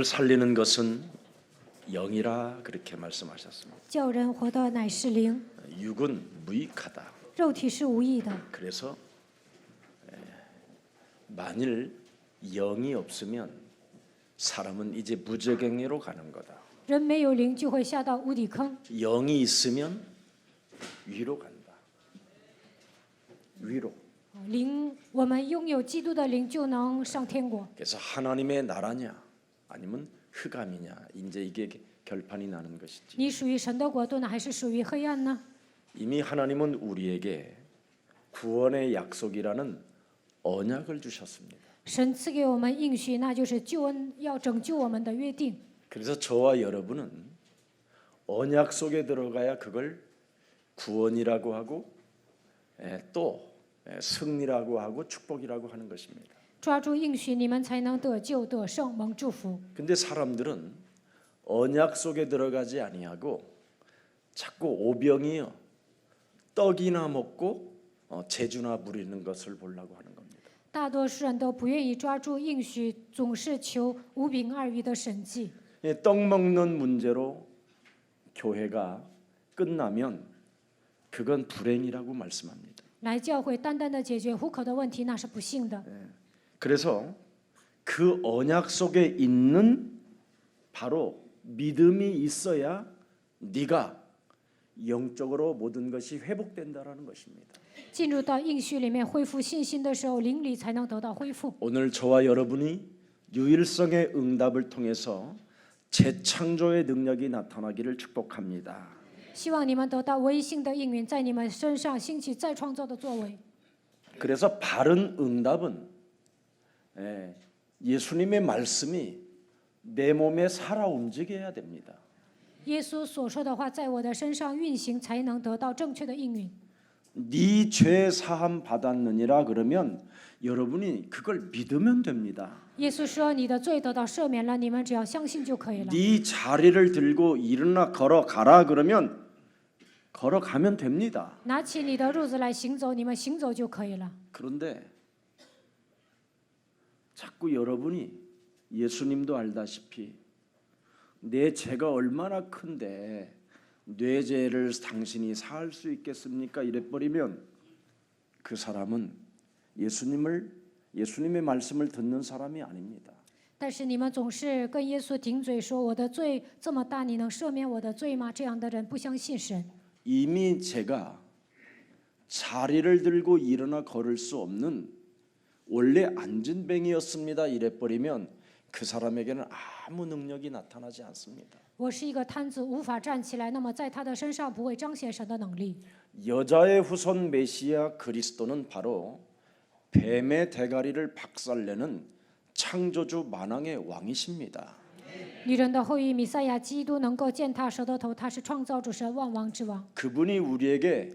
살리는 것은 영이라 그렇게 말씀하셨습니다. 叫人活的乃是灵， 육은 무익하다. 肉体是无益的。 그래서 만일 영이 없으면 사람은 이제 무저갱이로 가는 거다. 人没有灵就会下到无底坑， 영이 있으면 위로 간다. 위로. 灵，我们拥有基督的灵就能上天国。 그래서 하나님의 나라냐 아니면 흑암이냐 이제 이게 결판이 나는 것이지. 你属于神的国度呢，还是属于黑暗呢？ 이미 하나님은 우리에게 구원의 약속이라는 언약을 주셨습니다. 神赐给我们应许，那就是救恩要拯救我们的约定。 그래서 저와 여러분은 언약 속에 들어가야 그걸 구원이라고 하고 또 승리라고 하고 축복이라고 하는 것입니다. 抓住应许，你们才能得救、得胜、蒙祝福。 근데 사람들은 언약 속에 들어가지 아니하고 자꾸 오병이어 떡이나 먹고 제주나 부리는 것을 보려고 하는 겁니다. 大多数人都不愿意抓住应许，总是求五饼二鱼的神迹。 떡 먹는 문제로 교회가 끝나면 그건 불행이라고 말씀합니다. 来教会单单的解决糊口的问题，那是不幸的。 그래서 그 언약 속에 있는 바로 믿음이 있어야 네가 영적으로 모든 것이 회복된다라는 것입니다. 进入到应许里面恢复信心的时候，灵里才能得到恢复。 오늘 저와 여러분이 유일성의 응답을 통해서 재창조의 능력이 나타나기를 축복합니다. 希望你们得到唯性的应允，在你们身上兴起再创造的作为。 그래서 바른 응답은 예수님의 말씀이 내 몸에 살아 움직여야 됩니다. 耶稣所说的话在我的身上运行，才能得到正确的应允。 네 죄 사함 받았느니라 그러면 여러분이 그걸 믿으면 됩니다. 耶稣说：“你的罪得到赦免了，你们只要相信就可以了。 네 자리를 들고 일어나 걸어가라 그러면 걸어가면 됩니다. 拿起你的褥子来行走，你们行走就可以了。 그런데 자꾸 여러분이 예수님도 알다시피 내 죄가 얼마나 큰데 내 죄를 당신이 사할 수 있겠습니까? 이래버리면 그 사람은 예수님의 말씀을 듣는 사람이 아닙니다. 但是你们总是跟耶稣顶嘴说：‘我的罪这么大，你能赦免我的罪吗？’这样的人不相信神。 이미 제가 자리를 들고 일어나 걸을 수 없는 원래 안진뱅이였습니다. 이래버리면 그 사람에게는 아무 능력이 나타나지 않습니다. 我是一个瘫子，无法站起来，那么在他的身上不会彰显神的能力。 여자의 후손 메시아 그리스도는 바로 뱀의 대가리를 박살내는 창조주 만왕의 왕이십니다. 女人的后裔弥赛亚基督能够践踏蛇的头，他是创造主神万王之王。 그분이 우리에게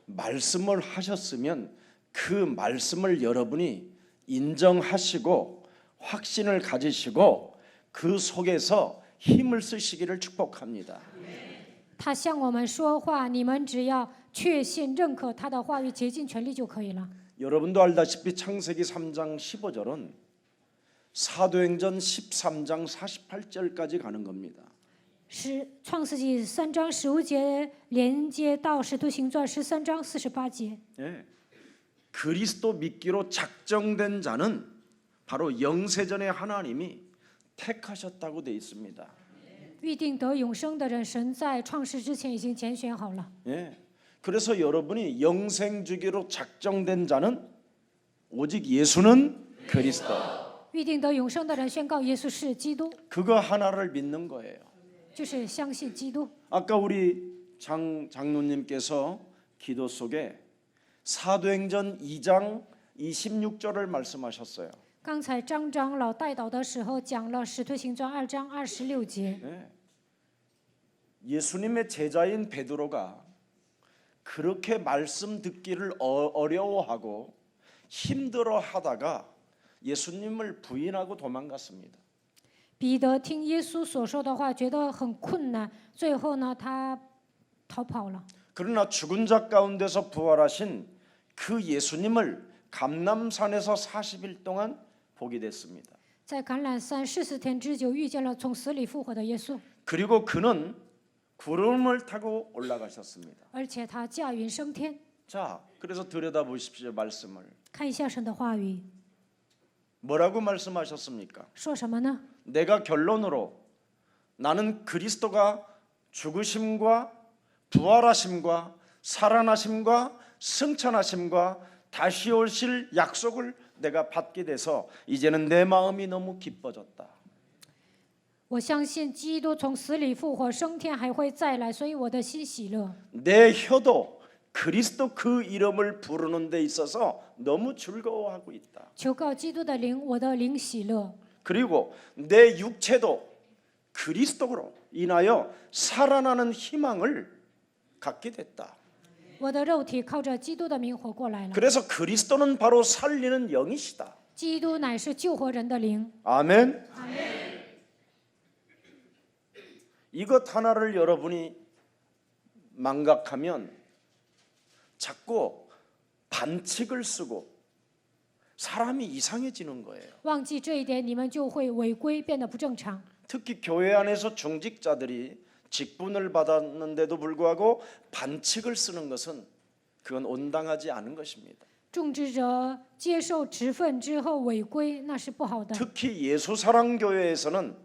말씀을 하셨으면 그 말씀을 여러분이 인정하시고 확신을 가지시고 그 속에서 힘을 쓰시기를 축복합니다. 他向我们说话，你们只要确信、认可他的话语，竭尽全力就可以了。 여러분도 알다시피 창세기 3장 15절은 사도행전 13장 48절까지 가는 겁니다. 创世纪3章15节连接到使徒行传13章48节。 예. 그리스도 믿기로 작정된 자는 바로 영세전에 하나님이 택하셨다고 돼 있습니다. 预定得永生的人，神在创世之前已经拣选好了。 예. 그래서 여러분이 영생 주기로 작정된 자는 오직 예수는 그리스도. 预定得永生的人宣告耶稣是基督， 그거 하나를 믿는 거예요. 就是相信基督。 아까 우리 장로님께서 기도 속에 사도행전 2장 26절을 말씀하셨어요. 刚才张长老带导的时候讲了《使徒行传》2章26节。 네. 예수님의 제자인 베드로가 그렇게 말씀 듣기를 어려워하고 힘들어하다가 예수님을 부인하고 도망갔습니다. 彼得听耶稣所说的话，觉得很困难，最后呢，他逃跑了。 그러나 죽은 자 가운데서 부활하신 그 예수님을 감람산에서 40일 동안 보게 됐습니다. 在橄榄山40天之久遇见了从死里复活的耶稣， 그리고 그는 구름을 타고 올라가셨습니다. 而且他驾云升天。 자, 그래서 들여다보십시오. 말씀을. 看一下神的话语 뭐라고 말씀하셨습니까? 说什么呢？ 내가 결론으로 나는 그리스도가 죽으심과 부활하심과 살아나심과 승천하심과 다시 오실 약속을 내가 받게 돼서 이제는 내 마음이 너무 기뻐졌다. 我相信基督从死里复活，升天还会再来，所以我的心喜乐。 내 혀도 그리스도 그 이름을 부르는 데 있어서 너무 즐거워하고 있다. 求告基督的灵，我的灵喜乐。 그리고 내 육체도 그리스도로 인하여 살아나는 희망을 갖게 됐다. 我的肉体靠着基督的名活过来了。 그래서 그리스도는 바로 살리는 영이시다. 基督乃是救活人的灵。 아멘. 이것 하나를 여러분이 망각하면 자꾸 반칙을 쓰고 사람이 이상해지는 거예요. 忘记这一点，你们就会违规，变得不正常。 특히 교회 안에서 중직자들이 직분을 받았는데도 불구하고 반칙을 쓰는 것은 그건 온당하지 않은 것입니다. 种植者接受职分之后违规，那是不好的。 특히 예수사랑교회에서는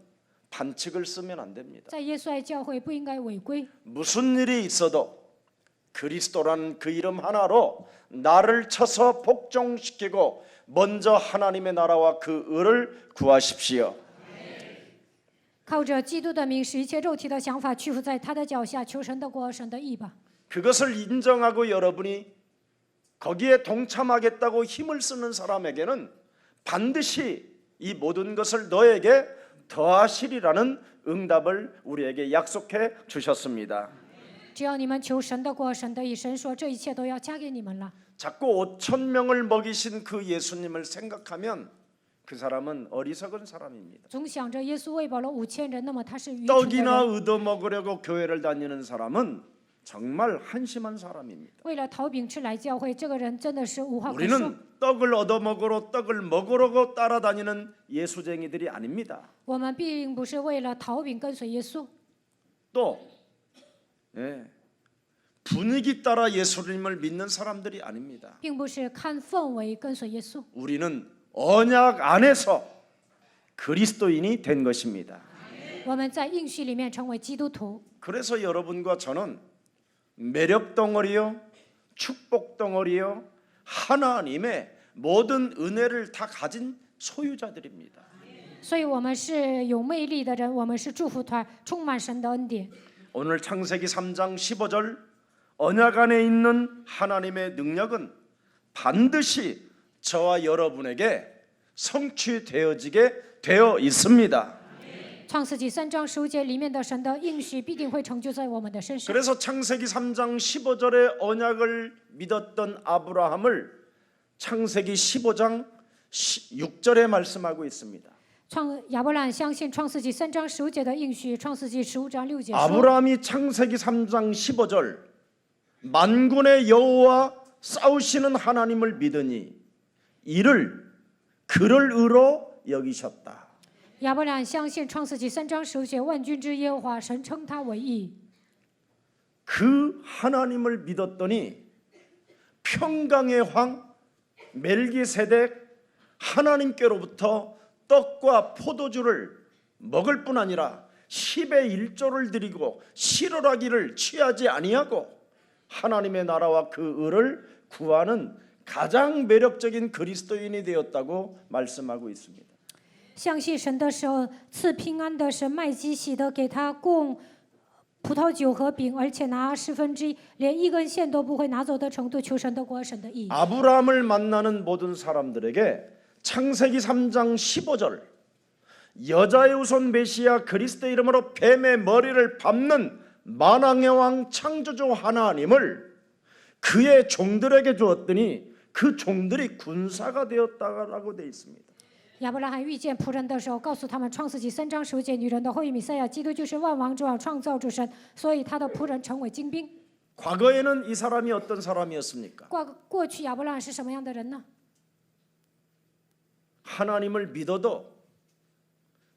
반칙을 쓰면 안 됩니다. 在耶稣爱教会不应该违规， 무슨 일이 있어도 그리스도라는 그 이름 하나로 나를 쳐서 복종시키고 먼저 하나님의 나라와 그 의를 구하십시오. 靠着基督的名，使一切肉体的想法屈服在他的脚下，求神的国、神的义吧。 그것을 인정하고 여러분이 거기에 동참하겠다고 힘을 쓰는 사람에게는 반드시 이 모든 것을 너에게 더하시리라는 응답을 우리에게 약속해 주셨습니다. 只要你们求神的国、神的义，神说这一切都要加给你们了。 자꾸 5,000명을 먹이신 그 예수님을 생각하면 그 사람은 어리석은 사람입니다. 总想着耶稣喂饱了5000人，那么他是愚蠢的 떡이나 人。 얻어먹으려고 교회를 다니는 사람은 정말 한심한 사람입니다. 为了讨饼吃来教会，这个人真的是无话可说。 우리는 떡을 얻어먹으러 떡을 먹으려고 따라다니는 예수쟁이들이 아닙니다. 我们并不是为了讨饼跟随耶稣， 또 분위기 따라 예수님을 믿는 사람들이 아닙니다. 并不是看氛围跟随耶稣。 우리는 언약 안에서 그리스도인이 된 것입니다. 我们在应许里面成为基督徒， 그래서 여러분과 저는 매력 덩어리요, 축복 덩어리요, 하나님의 모든 은혜를 다 가진 소유자들입니다. 所以我们是有魅力的人，我们是祝福团，充满神的恩典。 오늘 창세기 3장 15절 언약 안에 있는 하나님의 능력은 반드시 저와 여러분에게 성취되어지게 되어 있습니다. 创世纪3章15节里面的神的应许必定会成就在我们的身上。 그래서 창세기 3장 15절의 언약을 믿었던 아브라함을 창세기 15장 6절에 말씀하고 있습니다. 亚伯兰相信创世纪3章15节的应许，创世纪15章6节说， 아브라함이 창세기 3장 15절 만군의 여호와 싸우시는 하나님을 믿으니 이를 그를 의로 여기셨다. 亚伯兰相信创世纪3章15节万军之耶和华神称他为义。 그 하나님을 믿었더니 평강의 황 멜기세덱 하나님께로부터 떡과 포도주를 먹을 뿐 아니라 10의 1조를 드리고 실어라기를 취하지 아니하고 하나님의 나라와 그 의를 구하는 가장 매력적인 그리스도인이 되었다고 말씀하고 있습니다. 相信神的时候，赐平安的神麦基洗德给他供葡萄酒和饼，而且拿1/10，连一根线都不会拿走的程度，求神的国、神的义。 아브라함을 만나는 모든 사람들에게 창세기 3장 15절 여자의 후손 메시아 그리스도 이름으로 뱀의 머리를 밟는 만왕의 왕 창조주 하나님을 그의 종들에게 주었더니 그 종들이 군사가 되었다라고 되어 있습니다. 亚伯拉罕遇见仆人的时候，告诉他们创世纪3章15节，女人的后裔弥赛亚，基督就是万王之王，创造主神，所以他的仆人成为精兵。 과거에는 이 사람이 어떤 사람이었습니까? 过去亚伯拉罕是什么样的人呢？ 하나님을 믿어도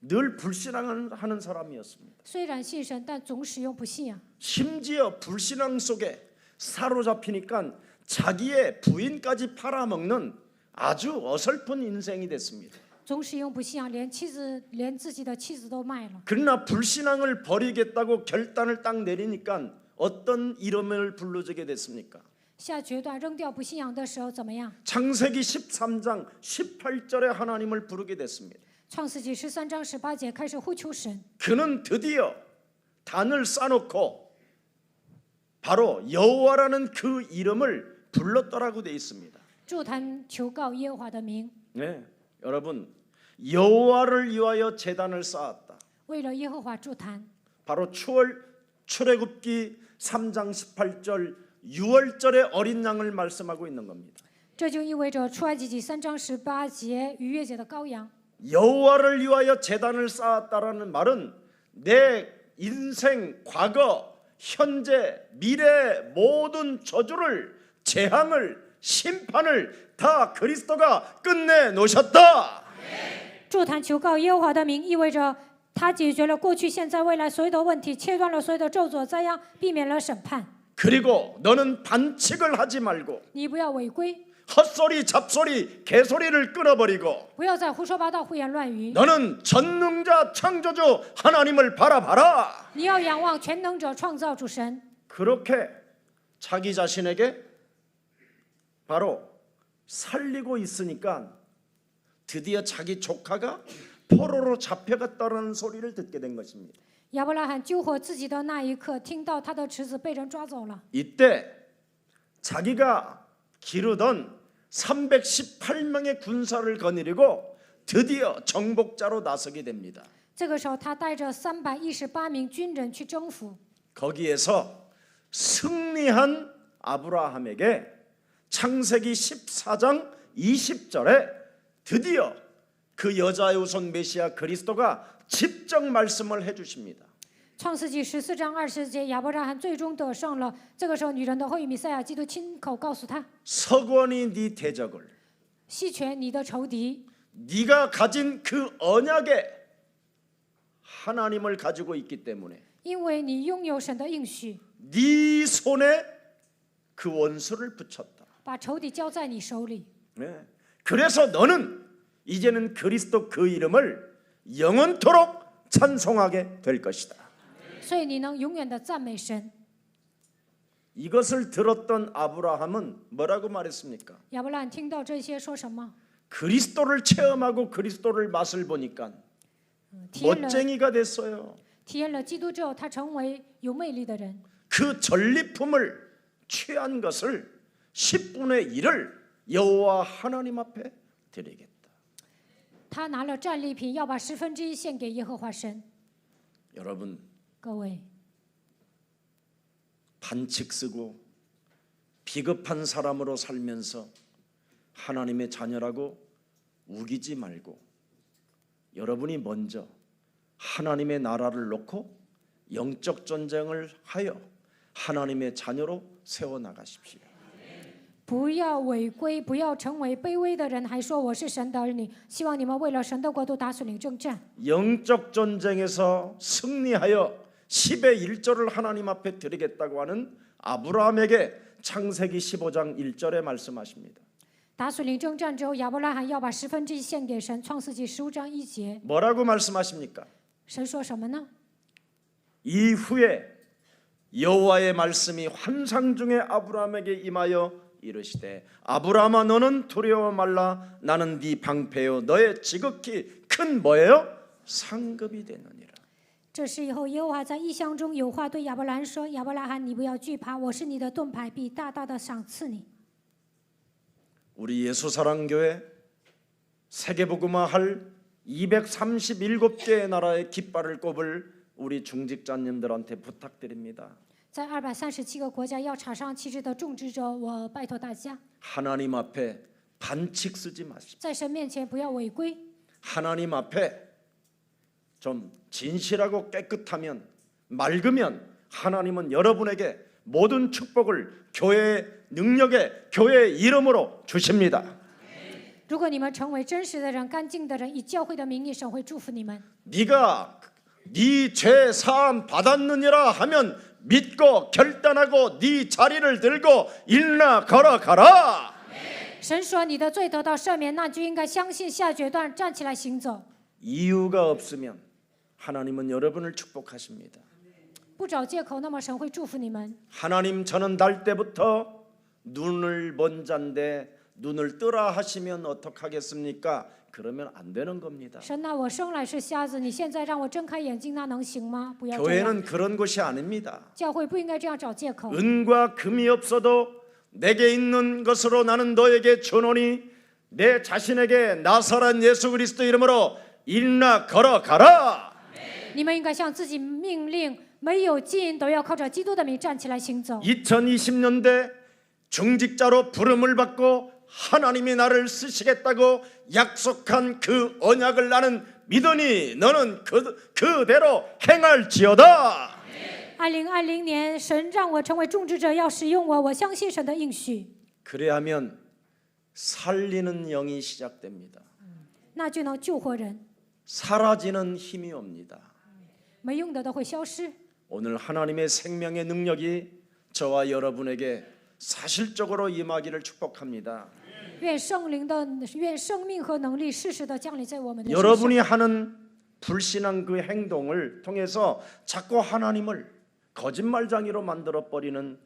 늘 불신앙을 하는 사람이었습니다. 虽然信神，但总使用不信仰。 심지어 불신앙 속에 사로잡히니까 자기의 부인까지 팔아먹는 아주 어설픈 인생이 됐습니다. 总使用不信仰，连自己的妻子都卖了。 그러나 불신앙을 버리겠다고 결단을 딱 내리니까 어떤 이름을 부르게 됐습니까? 下决断扔掉不信仰的时候怎么样？ 창세기 13장 18절에 하나님을 부르게 됐습니다. 创世纪13章18节开始呼求神， 그는 드디어 단을 쌓아놓고 바로 여호와라는 그 이름을 불렀더라고 돼 있습니다. 筑坛求告耶和华的名， 네, 여러분 여호와를 위하여 제단을 쌓았다. 为了耶和华筑坛。 바로 출애굽기 3장 18절 6월절의 어린 양을 말씀하고 있는 겁니다. 这就意味着出埃及记3章18节逾越节的羔羊。 여호와를 위하여 제단을 쌓았다라는 말은 내 인생, 과거, 현재, 미래 모든 저주를, 재앙을, 심판을 다 그리스도가 끝내 놓으셨다. 筑坛求告耶和华的名，意味着他解决了过去、现在、未来所有的问题，切断了所有的咒诅灾殃，避免了审判。 그리고 너는 반칙을 하지 말고 你不要违规， 헛소리, 잡소리, 개소리를 끊어버리고 不要再胡说八道、胡言乱语。 너는 전능자 창조주 하나님을 바라봐라. 你要仰望全能者、创造主神。 그렇게 자기 자신에게 바로 살리고 있으니까 드디어 자기 조카가 포로로 잡혀갔다는 소리를 듣게 된 것입니다. 亚伯拉罕救活自己的那一刻，听到他的侄子被人抓走了。 이때 자기가 기르던 318명의 군사를 거느리고 드디어 정복자로 나서게 됩니다. 这个时候，他带着318名军人去征服。 거기에서 승리한 아브라함에게 창세기 14장 20절에 드디어 그 여자의 후손 메시아 그리스도가 직접 말씀을 해주십니다. 创世纪14章20节，亚伯拉罕最终得胜了。这个时候，女人的后裔弥赛亚基督亲口告诉他： 서건이 네 대적을 细权你的仇敌， 네가 가진 그 언약에 하나님을 가지고 있기 때문에 因为你拥有神的应许， 네 손에 그 원수를 붙였다. 把仇敌交在你手里。 네. 그래서 너는 이제는 그리스도 그 이름을 영원토록 찬송하게 될 것이다. 所以你能永远的赞美神。 이것을 들었던 아브라함은 뭐라고 말했습니까? 亚伯拉罕听到这些说什么？ 그리스도를 체험하고 그리스도를 맛을 보니까 体验了 멋쟁이가 됐어요. 体验了基督之后，他成为有魅力的人。 그 전리품을 취한 것을 10분의 1을 여호와 하나님 앞에 드리겠다. 他拿了战利品，要把1/10献给耶和华神。 여러분 各位， 반칙 쓰고 비겁한 사람으로 살면서 하나님의 자녀라고 우기지 말고 여러분이 먼저 하나님의 나라를 놓고 영적 전쟁을 하여 하나님의 자녀로 세워 나가십시오. 不要违规，不要成为卑微的人，还说我是神的儿女。希望你们为了神的国度打属灵征战。 영적 전쟁에서 승리하여 10의 1절을 하나님 앞에 드리겠다고 하는 아브라함에게 창세기 15장 1절에 말씀하십니다. 打属灵征战之后，亚伯拉罕要把1/10献给神。创世纪15章1节， 뭐라고 말씀하십니까? 神说什么呢？ 이후에 여호와의 말씀이 환상 중에 아브라함에게 임하여 이르시되 아브라함아 너는 두려워 말라 나는 네 방패요 너의 지극히 큰 뭐예요? 상급이 되느니라. 这时以后，耶和华在异象中有话对亚伯兰说：“亚伯拉罕，你不要惧怕，我是你的盾牌，必大大的赏赐你。” 우리 예수사랑교회 세계복음화 할 237개의 나라의 깃발을 꼽을 우리 중직자님들한테 부탁드립니다. 在237个国家要插上旗帜的种植者，我拜托大家， 하나님 앞에 반칙 쓰지 마십시오. 在神面前不要违规， 하나님 앞에 좀 진실하고 깨끗하면 맑으면 하나님은 여러분에게 모든 축복을 교회의 능력에 교회의 이름으로 주십니다. 如果你们成为真实的人、干净的人，以教会的名义，神会祝福你们。 네가 네 죄 사함 받았느니라 하면 믿고 결단하고 네 자리를 들고 일어나 걸어가라. 神说你的罪得到赦免，那就应该相信下决断，站起来行走。 이유가 없으면 하나님은 여러분을 축복하십니다. 不找借口，那么神会祝福你们。 하나님 저는 날 때부터 눈을 먼 잔데 눈을 뜨라 하시면 어떡하겠습니까? 그러면 안 되는 겁니다. 神呐，我生来是瞎子，你现在让我睁开眼睛，那能行吗？不要这样。 교회는 그런 곳이 아닙니다. 教会不应该这样找借口。 은과 금이 없어도 내게 있는 것으로 나는 너에게 주노니 내 자신에게 나사란 예수 그리스도 이름으로 일어나 걸어가라. 你们应该向自己命令，没有金都要靠着基督的名站起来行走。 2020년대 중직자로 부름을 받고 하나님이 나를 쓰시겠다고 약속한 그 언약을 나는 믿으니 너는 그대로 행할지어다. 2020年，神让我成为种植者，要使用我，我相信神的应许， 그래야면 살리는 영이 시작됩니다. 那就能救活人。 사라지는 힘이 옵니다. 没用的都会消失。 오늘 하나님의 생명의 능력이 저와 여러분에게 사실적으로 임하기를 축복합니다. 愿生命和能力适时的降临在我们的身上。 여러분이 하는 불신앙 그 행동을 통해서 자꾸 하나님을 거짓말장이로 만들어 버리는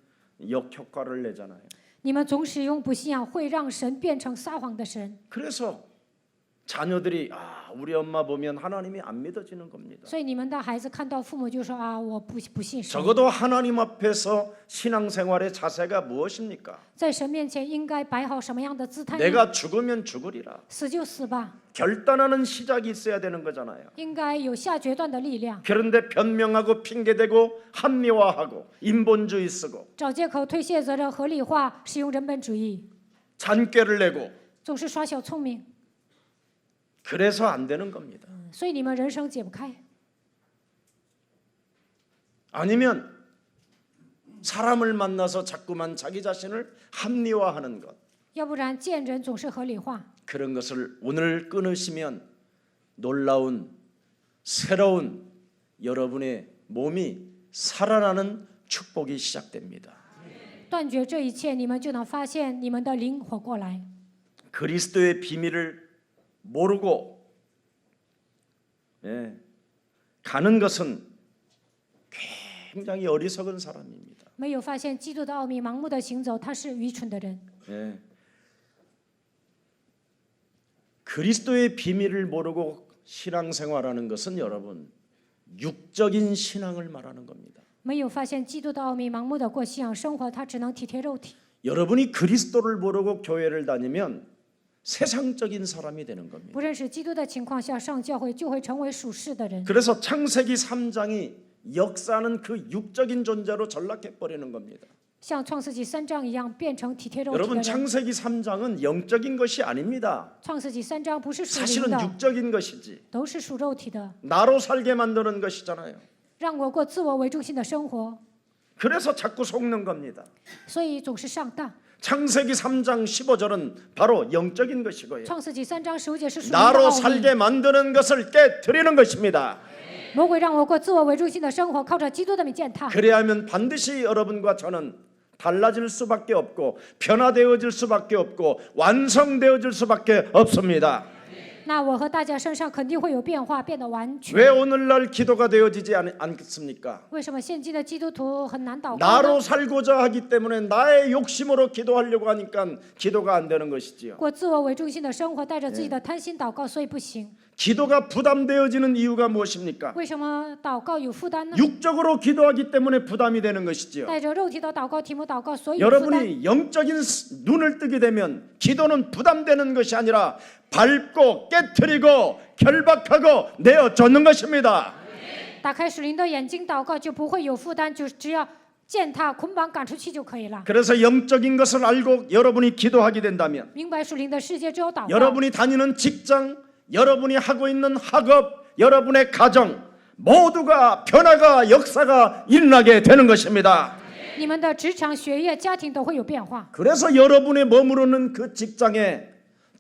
역효과를 내잖아요. 你们总使用不信仰，会让神变成撒谎的神。 그래서 자녀들이 우리 엄마 보면 하나님이 안 믿어지는 겁니다. 所以你们的孩子看到父母就说啊，我不信神。 적어도 하나님 앞에서 신앙생활의 자세가 무엇입니까? 在神面前应该摆好什么样的姿态呢？ 내가 죽으면 죽으리라. 死就死吧， 결단하는 시작이 있어야 되는 거잖아요. 应该有下决断的力量。 그런데 변명하고 핑계대고 합리화하고 인본주의 쓰고 找借口、推卸责任、合理化，使用人本主义， 잔꾀를 내고 总是耍小聪明， 그래서 안 되는 겁니다. 所以你们人生解不开。 아니면 사람을 만나서 자꾸만 자기 자신을 합리화하는 것, 要不然见人总是合理化。 그런 것을 오늘 끊으시면 놀라운 새로운 여러분의 몸이 살아나는 축복이 시작됩니다. 断绝这一切，你们就能发现你们的灵活过来。 그리스도의 비밀을 모르고 가는 것은 굉장히 어리석은 사람입니다. 没有发现基督的奥秘，盲目的行走，他是愚蠢的人。 그리스도의 비밀을 모르고 신앙생활하는 것은 여러분 육적인 신앙을 말하는 겁니다. 没有发现基督的奥秘，盲目的过信仰生活，他只能体贴肉体。 여러분이 그리스도를 모르고 교회를 다니면 세상적인 사람이 되는 겁니다. 不认识基督的情况下上教会，就会成为属世的人。 그래서 창세기 3장이 역사하는 그 육적인 존재로 전락해 버리는 겁니다. 像创世纪3章一样，变成体贴肉体的 여러분 人。 창세기 3장은 영적인 것이 아닙니다. 创世纪3章不是属灵 사실은 的， 육적인 것이지. 都是属肉体的， 나로 살게 만드는 것이잖아요. 让我过自我为中心的生活， 그래서 자꾸 속는 겁니다. 所以总是上当。 창세기 3장 15절은 바로 영적인 것이고요. 创世纪3章15节是属灵的奥 나로 秘。 살게 만드는 것을 깨뜨리는 것입니다. 魔鬼让我过自我为中心的生活，靠着基督的名践踏。 그래야면 반드시 여러분과 저는 달라질 수밖에 없고 변화되어질 수밖에 없고 완성되어질 수밖에 없습니다. 那我和大家身上肯定会有变化，变得完全。 왜 오늘날 기도가 되어지지 않겠습니까? 为什么现今的基督徒很难祷告呢？ 나로 살고자 하기 때문에 나의 욕심으로 기도하려고 하니까 기도가 안 되는 것이지요. 过自我为中心的生活，带着自己的贪心祷告，所以不行。 기도가 부담되어지는 이유가 무엇입니까? 为什么祷告有负担呢？ 육적으로 기도하기 때문에 부담이 되는 것이지요. 带着肉体的祷告题目祷告，所以有负担。 여러분이 영적인 눈을 뜨게 되면 기도는 부담되는 것이 아니라 밟고 깨트리고 결박하고 내어쫓는 것입니다. 打开属灵的眼睛祷告，就不会有负担，就只要践踏、捆绑、赶出去就可以了。 그래서 영적인 것을 알고 여러분이 기도하게 된다면 明白属灵的世界之后祷告， 여러분이 다니는 직장, 여러분이 하고 있는 학업, 여러분의 가정 모두가 변화가 역사가 일어나게 되는 것입니다. 你们的职场、学业、家庭都会有变化。 그래서 여러분의 머무르는 그 직장에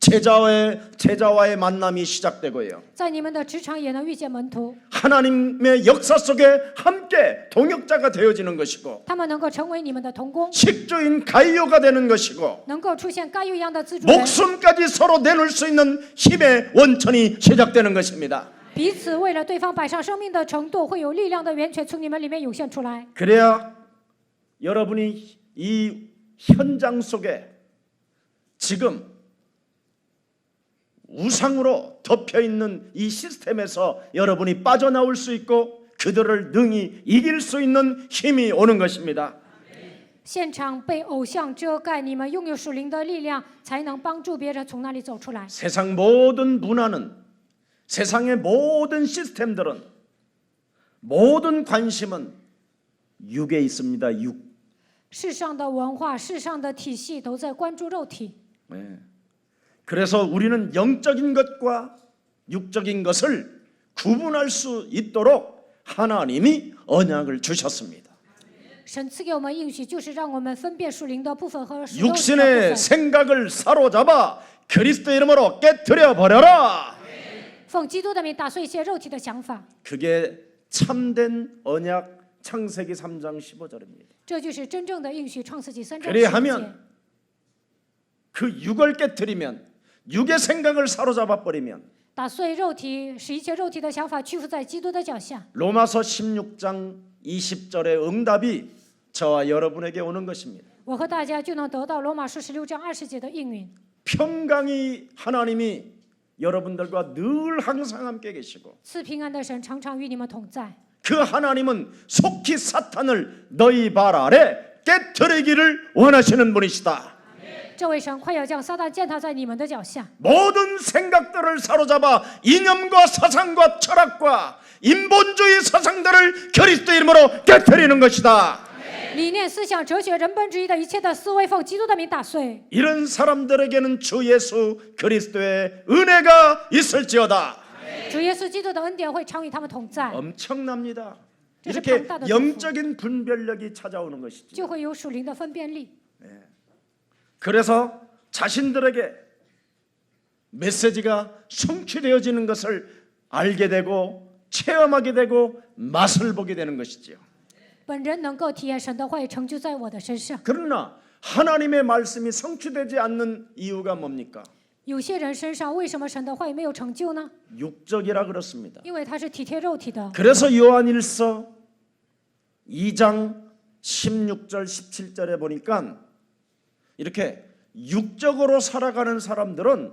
제자와의 만남이 시작되고요. 在你们的职场也能遇见门徒， 하나님의 역사 속에 함께 동역자가 되어지는 것이고 他们能够成为你们的同工， 식주인 가이오가 되는 것이고 能够出现该有一样的自主人， 목숨까지 서로 내놓을 수 있는 힘의 원천이 시작되는 것입니다. 彼此为了对方摆上生命的程度，会有力量的源泉从你们里面涌现出来。 그래야 여러분이 이 현장 속에 지금 우상으로 덮여있는 이 시스템에서 여러분이 빠져나올 수 있고 그들을 능히 이길 수 있는 힘이 오는 것입니다. 现场被偶像遮盖，你们拥有属灵的力量，才能帮助别人从那里走出来。 세상 모든 문화는 세상의 모든 시스템들은 모든 관심은 육에 있습니다. 육. 世上的文化、世上的体系都在关注肉体， 네. 그래서 우리는 영적인 것과 육적인 것을 구분할 수 있도록 하나님이 언약을 주셨습니다. 神赐给我们应许，就是让我们分辨属灵的部分和属肉体的部 육신의 分。 생각을 사로잡아 그리스도 이름으로 깨뜨려 버려라. 奉基督的名打碎一些肉体的想法， 그게 참된 언약 창세기 3장 15절입니다. 这就是真正的应许。创世纪3章 그리하면 15节， 그 육을 깨뜨리면 육의 생각을 사로잡아 버리면 打碎肉体，使一切肉体的想法屈服在基督的脚下。 로마서 16장 20절의 응답이 저와 여러분에게 오는 것입니다. 我和大家就能得到罗马书16章20节的应允。 평강이 하나님이 여러분들과 늘 항상 함께 계시고 赐平安的神常常与你们同在， 그 하나님은 속히 사탄을 너희 발 아래 깨뜨리기를 원하시는 분이시다. 这位神快要将撒旦践踏在你们的脚下。 모든 생각들을 사로잡아 이념과 사상과 철학과 인본주의 사상들을 그리스도 이름으로 깨뜨리는 것이다. 理念、思想、哲学、人本主义的一切的思维，奉基督的名打碎。 이런 사람들에게는 주 예수 그리스도의 은혜가 있을지어다. 主耶稣基督的恩典会常与他们同在， 엄청납니다. 그래서 이렇게 강다도 영적인 분별력이 찾아오는 것이죠. 就会有属灵的分辨力。 그래서 자신들에게 메시지가 성취되어지는 것을 알게 되고 체험하게 되고 맛을 보게 되는 것이지요. 本人能够体验神的话语成就在我的身上。 그러나 하나님의 말씀이 성취되지 않는 이유가 뭡니까? 有些人身上为什么神的话语没有成就呢？ 육적이라 그렇습니다. 因为他是体贴肉体的。 그래서 요한일서 2장 16절 17절에 보니까 이렇게 육적으로 살아가는 사람들은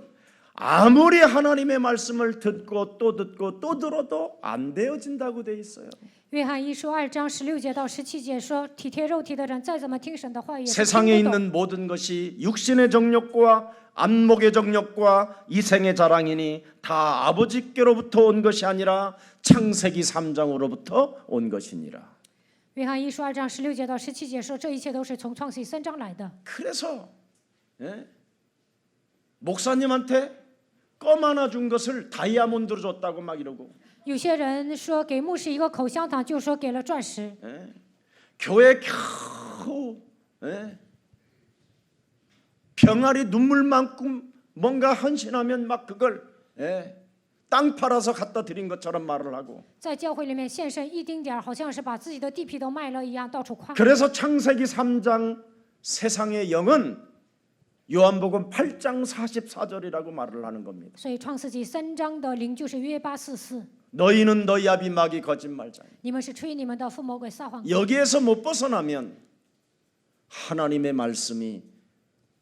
아무리 하나님의 말씀을 듣고 또 듣고 또 들어도 안 되어진다고 돼 있어요. 约翰一书2章16节到17节说，体贴肉体的人再怎么听神的话语，也是 세상에 听不懂。 있는 모든 것이 육신의 정욕과 안목의 정욕과 이생의 자랑이니 다 아버지께로부터 온 것이 아니라 창세기 3장으로부터 온 것이니라. 约翰一书2章16节到17节说，这一切都是从创世记3章来的。 그래서 목사님한테 껌 하나 준 것을 다이아몬드로 줬다고 막 이러고 有些人说给牧师一个口香糖，就说给了钻石。 교회 겨우 병아리 눈물만큼 뭔가 헌신하면 막 그걸 땅 팔아서 갖다 드린 것처럼 말을 하고 在教会里面献身一丁点儿，好像是把自己的地皮都卖了一样，到处夸。 그래서 창세기 3장 세상의 영은 요한복음 8장 44절이라고 말을 하는 겁니다. 所以创世纪3章的灵就是约844， 너희는 너희 아비 마귀 거짓말자니 你们是吹你们的父魔鬼撒谎。 여기에서 못 벗어나면 하나님의 말씀이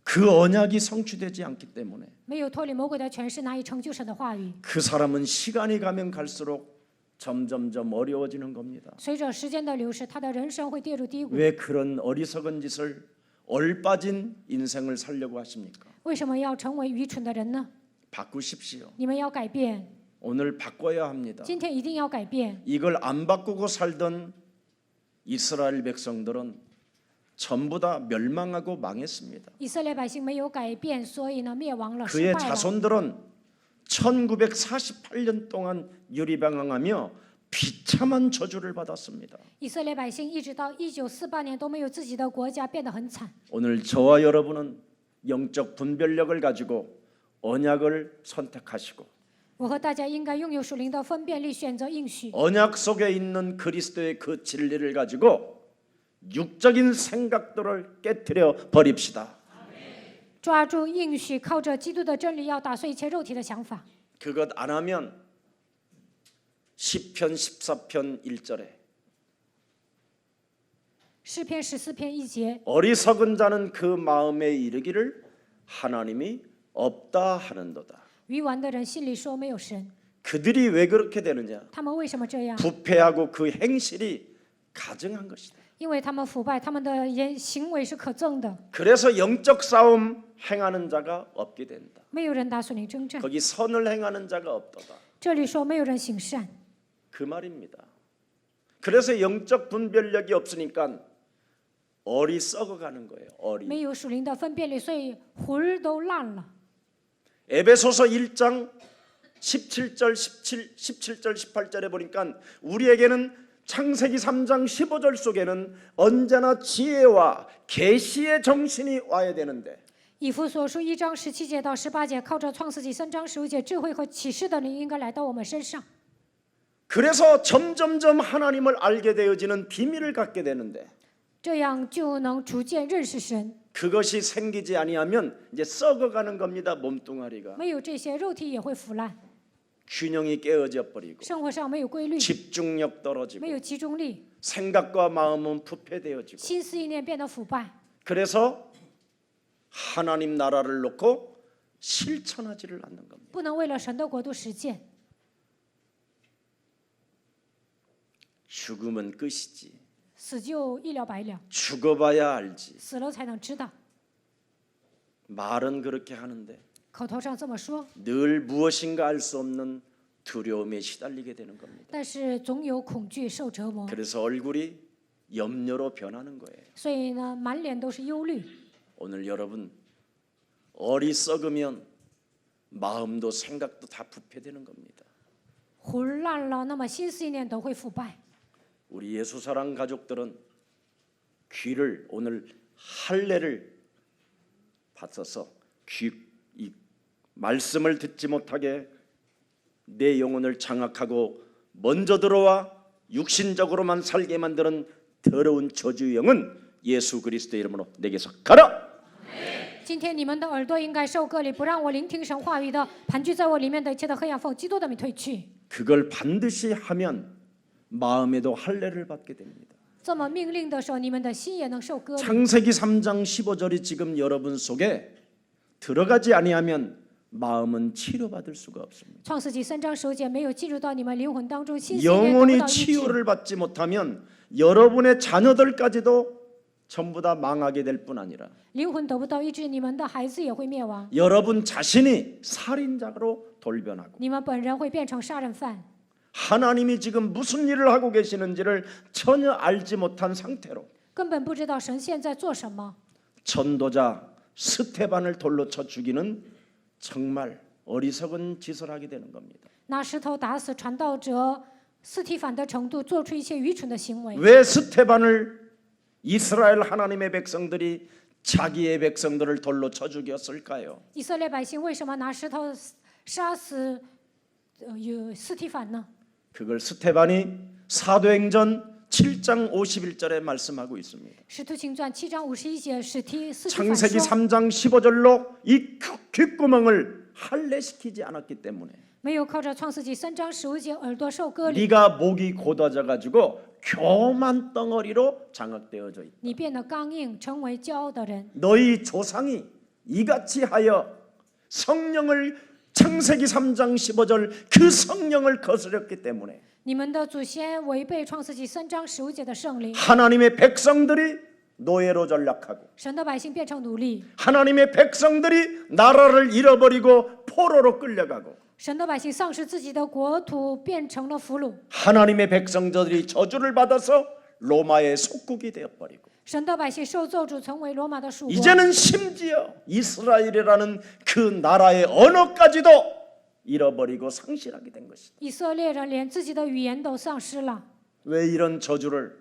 그 언약이 성취되지 않기 때문에 没有脱离魔鬼的权势，难以成就神的话语。 그 사람은 시간이 가면 갈수록 점점점 어려워지는 겁니다. 随着时间的流逝，他的人生会跌入低谷。 왜 그런 어리석은 짓을 얼빠진 인생을 살려고 하십니까? 为什么要成为愚蠢的人呢？ 바꾸십시오. 你们要改变， 오늘 바꿔야 합니다. 今天一定要改变。 이걸 안 바꾸고 살던 이스라엘 백성들은 전부 다 멸망하고 망했습니다. 以色列百姓没有改变，所以呢灭亡了，失 그의 败了。 자손들은 1948년 동안 유리방황하며 비참한 저주를 받았습니다. 以色列百姓一直到1948年都没有自己的国家，变得很惨。 오늘 저와 여러분은 영적 분별력을 가지고 언약을 선택하시고 我和大家应该拥有属灵的分辨力，选择应许。 언약 속에 있는 그리스도의 그 진리를 가지고 육적인 생각들을 깨트려 버립시다. 抓住应许，靠着基督的真理，要打碎一切肉体的想法。 그것 안 하면 시편 14편 1절에 诗篇14篇1节， 어리석은 자는 그 마음에 이르기를 하나님이 없다 하는도다. 愚顽的人心里说没有神， 그들이 왜 그렇게 되느냐? 他们为什么这样？ 부패하고 그 행실이 가증한 것이다. 因为他们腐败，他们的行为是可憎的， 그래서 영적 싸움 행하는 자가 없게 된다. 没有人打属灵征战。 거기 선을 행하는 자가 없도다. 这里说没有人行善， 그 말입니다. 그래서 영적 분별력이 없으니까 얼이 썩어가는 거예요. 얼이. 没有属灵的分辨力，所以魂儿都烂了。 에베소서 1장 17절 17절 18절에 보니까 우리에게는 창세기 3장 15절 속에는 언제나 지혜와 계시의 정신이 와야 되는데 以弗所书1章17节到18节，靠着创世纪3章15节，智慧和启示的灵应该来到我们身上。 그래서 점점점 하나님을 알게 되어지는 비밀을 갖게 되는데 这样就能逐渐认识神。 그것이 생기지 아니하면 이제 썩어가는 겁니다. 몸뚱아리가 没有这些，肉体也会腐烂， 균형이 깨어져 버리고 生活上没有规律， 집중력 떨어지고 没有集中力， 생각과 마음은 부패되어지고 心思意念变得腐败。 그래서 하나님 나라를 놓고 실천하지를 않는 겁니다. 不能为了神的国度实践。 죽음은 끝이지. 死就一了百了， 죽어봐야 알지. 死了才能知道。 말은 그렇게 하는데 口头上这么说， 늘 무엇인가 알 수 없는 두려움에 시달리게 되는 겁니다. 但是总有恐惧受折磨， 그래서 얼굴이 염려로 변하는 거예요. 所以呢，满脸都是忧虑。 오늘 여러분 얼이 썩으면 마음도 생각도 다 부패되는 겁니다. 魂烂了，那么心思意念都会腐败。 우리 예수사랑 가족들은 귀를 오늘 할례를 받아서 이 말씀을 듣지 못하게 내 영혼을 장악하고 먼저 들어와 육신적으로만 살게 만드는 더러운 저주의 영은 예수 그리스도의 이름으로 내게서 가라. 今天你们的耳朵应该受割礼，不让我聆听神话语的，盘踞在我里面的一切的黑暗，奉基督的名退去。 그걸 반드시 하면 마음에도 할례를 받게 됩니다. 这么命令的时候，你们的心也能受割礼。 창세기 3장 15절이 지금 여러분 속에 들어가지 아니하면 마음은 치료받을 수가 없습니다. 创世纪3章15节没有进入到你们灵魂当中，心思意念得不 영혼이 到医治。 치유를 받지 못하면 여러분의 자녀들까지도 전부 다 망하게 될 뿐 아니라 灵魂得不到医治，你们的孩子也会灭亡， 여러분 자신이 살인자로 돌변하고 你们本人会变成杀人犯。 하나님이 지금 무슨 일을 하고 계시는지를 전혀 알지 못한 상태로 根本不知道神现在做什么。 전도자 스테반을 돌로 쳐 죽이는 정말 어리석은 짓을 하게 되는 겁니다. 拿石头打死传道者斯提反的程度，做出一些愚蠢的行为。 왜 스테반을 이스라엘 하나님의 백성들이 자기의 백성들을 돌로 쳐 죽였을까요? 以色列百姓为什么拿石头杀死斯提反呢？ 그걸 스테반이 사도행전 7장 51절에 말씀하고 있습니다. 使徒行传7章51节，斯提反 창세기 说， 3장 15절로 이 귓구멍을 할례시키지 않았기 때문에 没有靠着创世纪3章15节耳朵受割礼， 네가 목이 곧아져 가지고 교만 덩어리로 장악되어져 있다. 你变得刚硬，成为骄傲的人。 너희 조상이 이같이 하여 성령을 창세기 3장 15절 그 성령을 거스렸기 때문에 你们的祖先违背创世纪3章15节的圣灵， 하나님의 백성들이 노예로 전락하고 神的百姓变成奴隶， 하나님의 백성들이 나라를 잃어버리고 포로로 끌려가고 神的百姓丧失自己的国土，变成了俘虏。 하나님의 백성들이 저주를 받아서 로마의 속국이 되어버리고 神的百姓受咒诅，成为罗马的属国。 이제는 심지어 이스라엘이라는 그 나라의 언어까지도 잃어버리고 상실하게 된 것이다. 以色列人连自己的语言都丧失了。 왜 이런 저주를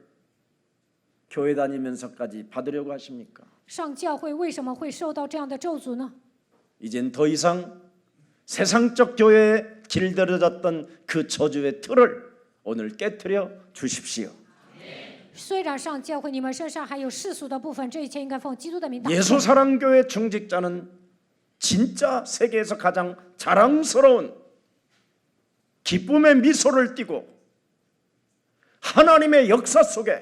교회 다니면서까지 받으려고 하십니까? 上教会为什么会受到这样的咒诅呢？ 이젠 더 이상 세상적 교회에 길들여졌던 그 저주의 틀을 오늘 깨트려 주십시오. 虽然上教会你们身上还有世俗的部分，这一切应该奉基督的名打破。 예수사랑교회 중직자는 진짜 세계에서 가장 자랑스러운 기쁨의 미소를 띠고 하나님의 역사 속에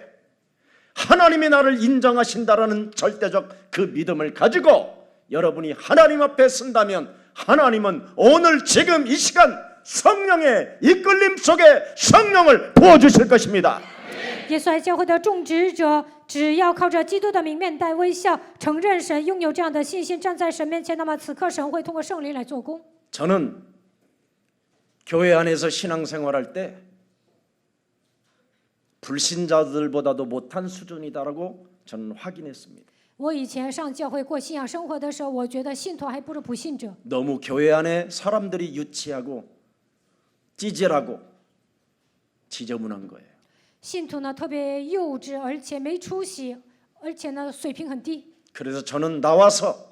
하나님이 나를 인정하신다라는 절대적 그 믿음을 가지고 여러분이 하나님 앞에 쓴다면 하나님은 오늘 지금 이 시간 성령의 이끌림 속에 성령을 부어주실 것입니다. 耶稣爱教会的种植者，只要靠着基督的名面带微笑，承认神，拥有这样的信心，站在神面前，那么此刻神会通过圣灵来做工。 저는 교회 안에서 신앙생활할 때 불신자들보다도 못한 수준이다라고 저는 확인했습니다. 我以前上教会过信仰生活的时候，我觉得信徒还不如不信者。 너무 교회 안에 사람들이 유치하고 찌질하고 지저분한 거예요. 信徒呢特别幼稚，而且没出息，而且呢水平很低。 그래서 저는 나와서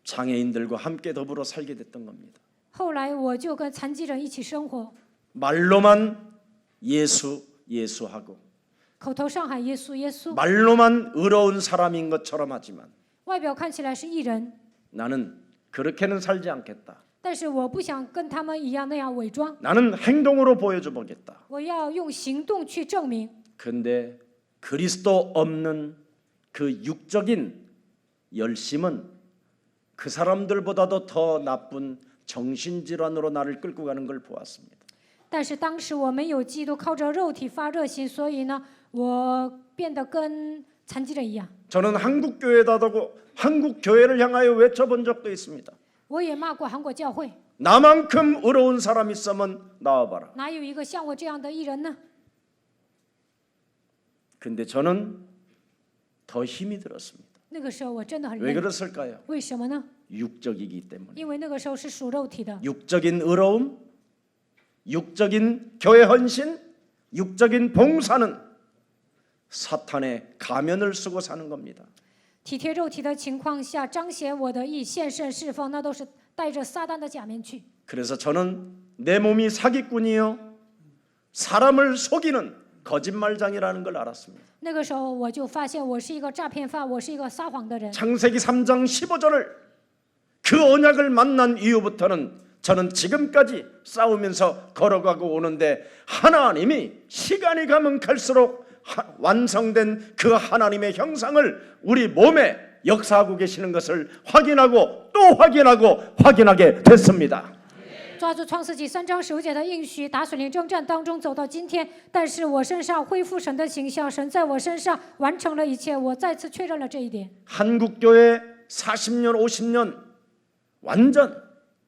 장애인들과 함께 더불어 살게 됐던 겁니다. 后来我就跟残疾人一起生活， 말로만 예수 예수하고 口头上喊耶稣耶稣， 말로만 의로운 사람인 것처럼 하지만 外表看起来是义人， 나는 그렇게는 살지 않겠다. 但是我不想跟他们一样那样伪装， 나는 행동으로 보여줘 보겠다. 我要用行动去证明。 근데 그리스도 없는 그 육적인 열심은 그 사람들보다도 더 나쁜 정신질환으로 나를 끌고 가는 걸 보았습니다. 但是当时我没有基督，靠着肉体发热心，所以呢，我变得跟残疾人一样。 저는 한국 교회다고 한국 교회를 향하여 외쳐본 적도 있습니다. 我也骂过韩国教会， 나만큼 의로운 사람 있으면 나와봐라. 哪有一个像我这样的艺人呢？ 근데 저는 더 힘이 들었습니다. 那个时候我真的很 왜 累， 그랬을까요? 为什么呢？ 육적이기 때문에. 因为那个时候是属肉体的， 육적인 의로움, 육적인 교회 헌신, 육적인 봉사는 사탄의 가면을 쓰고 사는 겁니다. 体贴肉体的情况下彰显我的义，献身侍奉，那都是带着撒旦的假面去。 그래서 저는 내 몸이 사기꾼이요 사람을 속이는 거짓말장이라는 걸 알았습니다. 那个时候我就发现我是一个诈骗犯，我是一个撒谎的人。 창세기 3장 15절을 그 언약을 만난 이후부터는 저는 지금까지 싸우면서 걸어가고 오는데 하나님이 시간이 가면 갈수록 완성된 그 하나님의 형상을 우리 몸에 역사하고 계시는 것을 확인하고 또 확인하게 됐습니다. 抓住创世纪3章15节的应许，打水灵征战当中走到今天，但是我身上恢复神的形象，神在我身上完成了一切，我再次确认了这一点。 한국교회 40년 50년 완전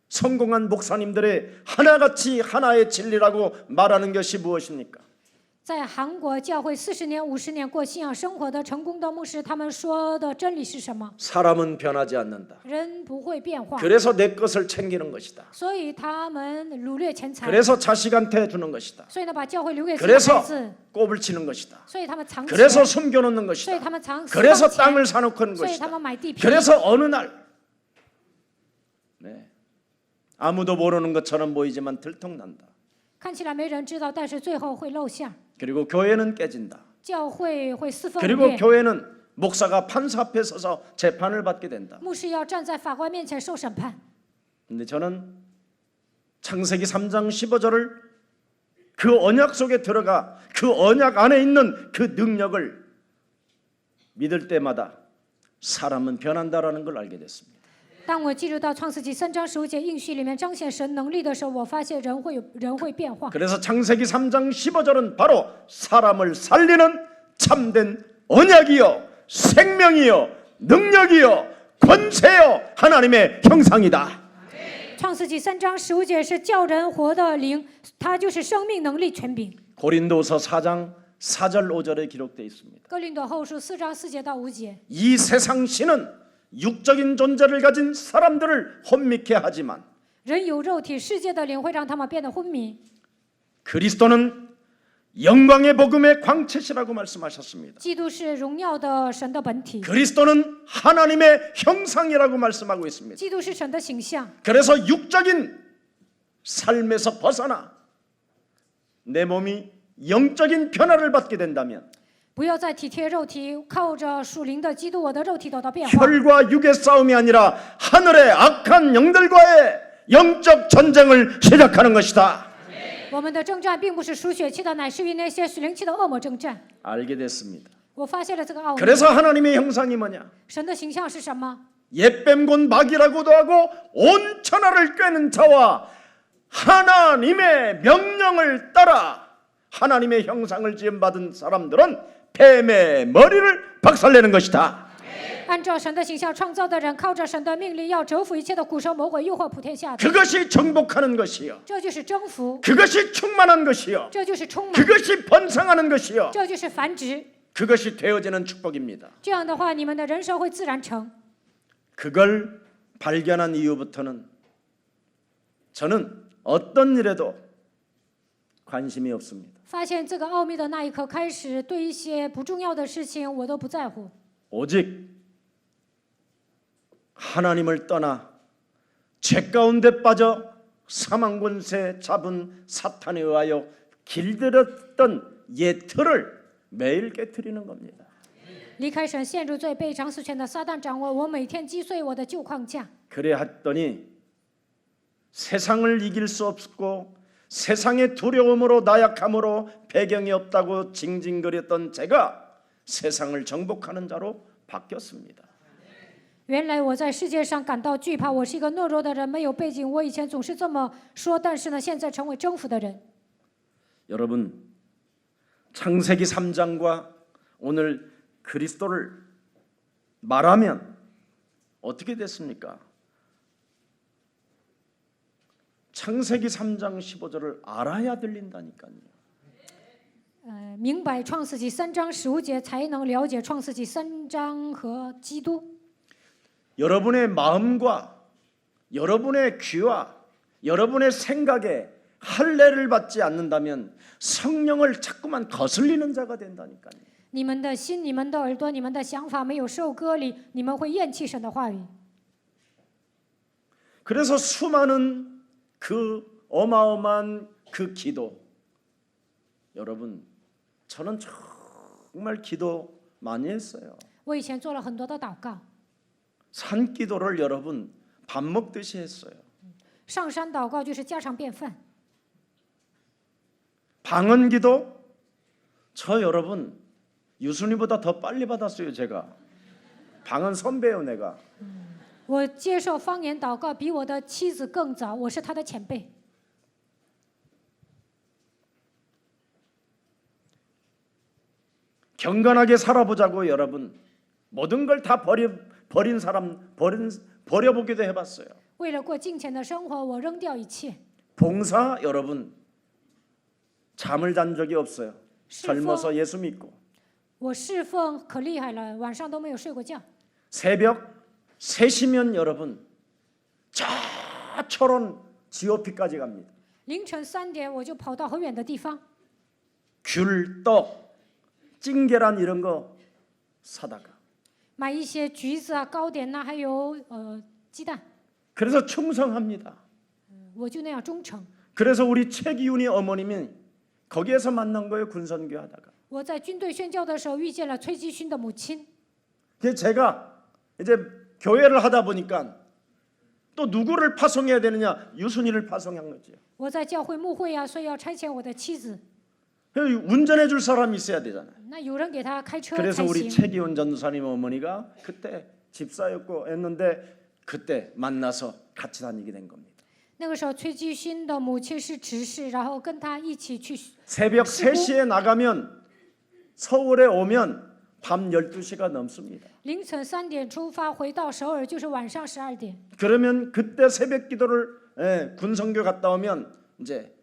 성공한 목사님들의 하나같이 하나의 진리라고 말하는 것이 무엇입니까? 在韩国教会40年、50年过信仰生活的成功的牧师，他们说的真理是什么？ 사람은 변하지 않는다. 人不会变化， 그래서 내 것을 챙기는 것이다. 所以他们掳掠钱财， 그래서 자식한테 주는 것이다. 所以呢把教会留给自己的孩 그래서 子， 꼽을 치는 것이다. 所以他们藏钱， 그래서 숨겨놓는 所以 것이다. 他们藏私 그래서 房钱， 땅을 사놓고 하는 所以他 것이다. 们买地皮。 그래서 어느 날 아무도 모르는 것처럼 보이지만 들통난다. 看起来没人知道，但是最后会露馅， 그리고 교회는 깨진다. 教会会四分五 그리고 裂， 교회는 목사가 판사 앞에 서서 재판을 받게 된다. 牧师要站在法官面前受审判。 근데 저는 창세기 3장 15절을 그 언약 속에 들어가 그 언약 안에 있는 그 능력을 믿을 때마다 사람은 변한다라는 걸 알게 됐습니다. 当我进入到创世纪3章15节应许里面彰显神能力的时候，我发现人会变化。 그래서 창세기 3장 15절은 바로 사람을 살리는 참된 언약이요 생명이요 능력이요 권세요 하나님의 형상이다. 创世纪3章15节是叫人活的灵，它就是生命能力权柄。 고린도서 4장 4절 5절에 기록되어 있습니다. 哥林多后书4章4节到5节， 이 세상 신은 육적인 존재를 가진 사람들을 혼미케 하지만 人有肉体，世界的灵会让他们变得昏迷。 그리스도는 영광의 복음의 광채시라고 말씀하셨습니다. 基督是荣耀的神的本体， 그리스도는 하나님의 형상이라고 말씀하고 있습니다. 基督是神的形象， 그래서 육적인 삶에서 벗어나 내 몸이 영적인 변화를 받게 된다면 不要再体贴肉体，靠着属灵的基督，我的肉体得到变化。 혈과 육의 싸움이 아니라 하늘의 악한 영들과의 영적 전쟁을 시작하는 것이다. 我们的征战并不是属血气的，乃是与那些属灵气的恶魔征战。 알게 됐습니다. 我发现了这个奥秘。 그래서 하나님의 형상이 뭐냐? 神的形象是什么？ 옛뱀 곧 마귀라고도 하고 온 천하를 꿰는 자와 하나님의 명령을 따라 하나님의 형상을 지음받은 사람들은 뱀의 머리를 박살내는 것이다. 按照神的形象创造的人，靠着神的命令，要折服一切的古蛇魔鬼诱惑普天下的。 그것이 정복하는 것이요. 这就是征服， 그것이 충만한 것이요. 这就是充满， 그것이 번성하는 것이요. 这就是繁殖。 그것이 되어지는 축복입니다. 这样的话，你们的人生会自然成。 그걸 발견한 이후부터는 저는 어떤 일에도 관심이 없습니다. 发现这个奥秘的那一刻开始，对一些不重要的事情我都不在乎， 오직 하나님을 떠나 죄 가운데 빠져 사망 권세 잡은 사탄에 의하여 길들였던 옛 틀을 매일 깨트리는 겁니다. 离开神，陷入罪，被掌死权的撒旦掌握。我每天击碎我的旧框架， 그래 했더니 세상을 이길 수 없고 세상의 두려움으로 나약함으로 배경이 없다고 징징거렸던 제가 세상을 정복하는 자로 바뀌었습니다. 原来我在世界上感到惧怕，我是一个懦弱的人，没有背景。我以前总是这么说，但是呢，现在成为征服的人。 여러분, 창세기 3장과 오늘 그리스도를 말하면 어떻게 됐습니까? 창세기 3장 15절을 알아야 들린다니까요. 明白创世纪3章15节，才能了解创世纪3章和基督。 여러분의 마음과 여러분의 귀와 여러분의 생각에 할례를 받지 않는다면 성령을 자꾸만 거슬리는 자가 된다니까요. 你们的心、你们的耳朵、你们的想法没有受割礼，你们会厌弃神的话语。 그래서 수많은 그 어마어마한 그 기도, 여러분 저는 정말 기도 많이 했어요. 我以前做了很多的祷告， 산기도를 여러분 밥 먹듯이 했어요. 上山祷告就是家常便饭。 방언기도 저 여러분 유순이보다 더 빨리 받았어요. 제가 방언 선배요 내가. 我接受方言祷告比我的妻子更早，我是她的前辈。 경건하게 살아보자고 여러분 모든 걸 다 버린 사람 버려보기도 해봤어요. 为了过敬虔的生活，我扔掉一切。 봉사 여러분 잠을 잔 적이 없어요. 젊어서 예수 믿고 我侍奉可厉害了，晚上都没有睡过觉。 새벽 3시면 여러분 저철원 GOP까지 갑니다. 凌晨3点我就跑到很远的地方， 귤, 떡, 찐계란 이런 거 사다가 买一些橘子啊、糕点呐、还有鸡蛋， 그래서 충성합니다. 我就那样忠诚。 그래서 우리 최기훈이 어머님이 거기에서 만난 거예요. 군선교 하다가. 我在军队宣教的时候遇见了崔基勋的母亲， 그래서 제가 이제 교회를 하다 보니까 또 누구를 파송해야 되느냐? 유순이를 파송한 거죠. 我在教会牧会啊，所以要差遣我的妻子。 운전해 줄 사람이 있어야 되잖아요. 那有人给他开车 그래서 才 우리 行。 최기훈 전도사님 어머니가 그때 집사였고 했는데 그때 만나서 같이 다니게 된 겁니다. 那个时候，崔基勋的母亲是执事，然后跟他一起去。 새벽 3시에 나가면 서울에 오면 밤 12시가 넘습니다. 凌晨3点出发，回到首尔就是晚上12点。 그러면 그때 새벽 기도를 군성교 갔다 오면 이제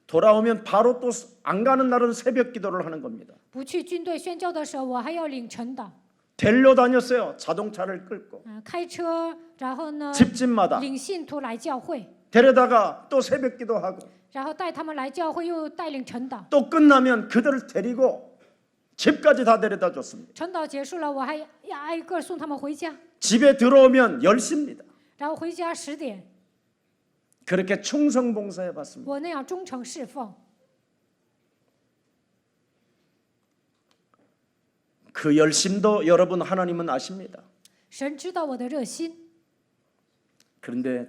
돌아오면 바로 또 안 가는 날은 새벽 기도를 하는 겁니다. 不去军队宣教的时候，我还要领晨祷， 데리러 다녔어요. 자동차를 끌고 开车，然后呢， 집집마다 领信徒来教会， 데려다가 또 새벽 기도하고 然后带他们来教会，又带领晨祷。 또 끝나면 그들을 데리고 집까지 다 데려다 줬습니다. 晨祷结束了，我还要挨个送他们回家， 집에 들어오면 10시입니다. 然后回家10点。 그렇게 충성 봉사해 봤습니다. 我那样忠诚侍奉。 그 열심도 여러분 하나님은 아십니다. 神知道我的热心， 그런데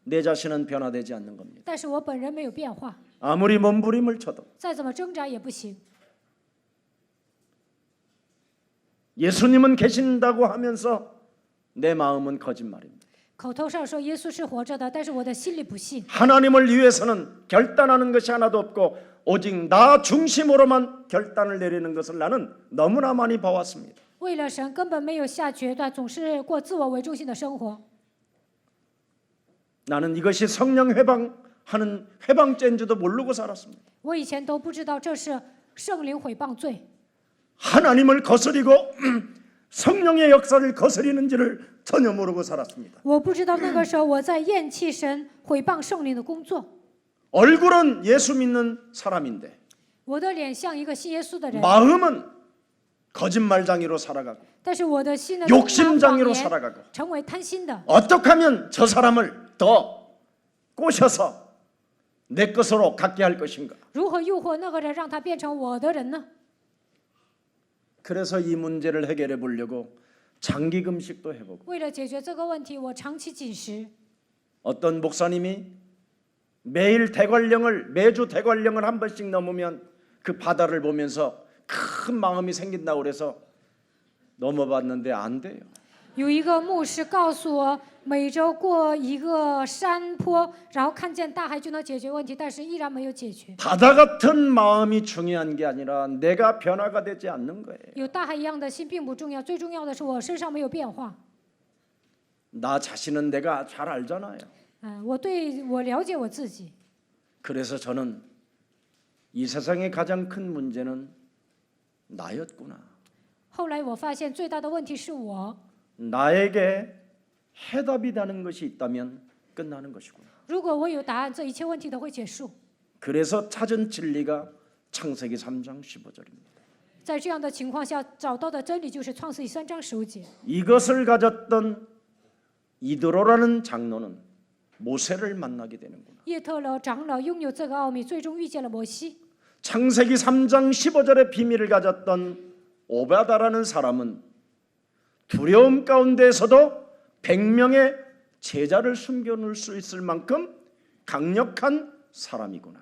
내 자신은 변화되지 않는 겁니다. 但是我本人没有变化， 아무리 몸부림을 쳐도 再怎么挣扎也不行。 예수님은 계신다고 하면서 내 마음은 거짓말입니다. 口头上说耶稣是活着的，但是我的心里不信。 하나님을 위해서는 결단하는 것이 하나도 없고 오직 나 중심으로만 결단을 내리는 것을 나는 너무나 많이 봐왔습니다. 为了神根本没有下决断，总是过自我为中心的生活。 나는 이것이 성령 회방하는 회방죄인 줄도 모르고 살았습니다. 我以前都不知道这是圣灵毁谤罪， 하나님을 거스리고 성령의 역사를 거스리는지를 전혀 모르고 살았습니다. 我不知道那个时候我在厌弃神、毁谤圣灵的工作。 얼굴은 예수 믿는 사람인데 我的脸像一个信耶稣的人， 마음은 거짓말장이로 살아가고 但是我的心呢， 욕심장이로 살아가고 成为贪心的。 어떻게 하면 저 사람을 더 꼬셔서 내 것으로 갖게 할 것인가? 如何诱惑那个人，让他变成我的人呢？ 그래서 이 문제를 해결해 보려고 장기 금식도 해보고 为了解决这个问题，我长期禁食。 어떤 목사님이 매주 대관령을 한 번씩 넘으면 그 바다를 보면서 큰 마음이 생긴다고 그래서 넘어봤는데 안 돼요. 有一个牧师告诉我，每周过一个山坡，然后看见大海就能解决问题，但是依然没有解决。 바다 같은 마음이 중요한 게 아니라 내가 변화가 되지 않는 거예요. 有大海一样的心并不重要，最重要的是我身上没有变化。 나 자신은 내가 잘 알잖아요. 我了解我自己， 그래서 저는 이 세상의 가장 큰 문제는 나였구나. 后来我发现最大的问题是我。 나에게 해답이 되는 것이 있다면 끝나는 것이구나. 如果我有答案，这一切问题都会结束。 그래서 찾은 진리가 창세기 3장 15절입니다. 在这样的情况下，找到的真理就是创世记3章15节。 이것을 가졌던 이드로라는 장로는 모세를 만나게 되는구나. 叶特勒长老拥有这个奥秘，最终遇见了摩西。 창세기 3장 15절의 비밀을 가졌던 오바다라는 사람은 두려움 가운데서도 100명의 제자를 숨겨놓을 수 있을 만큼 강력한 사람이구나.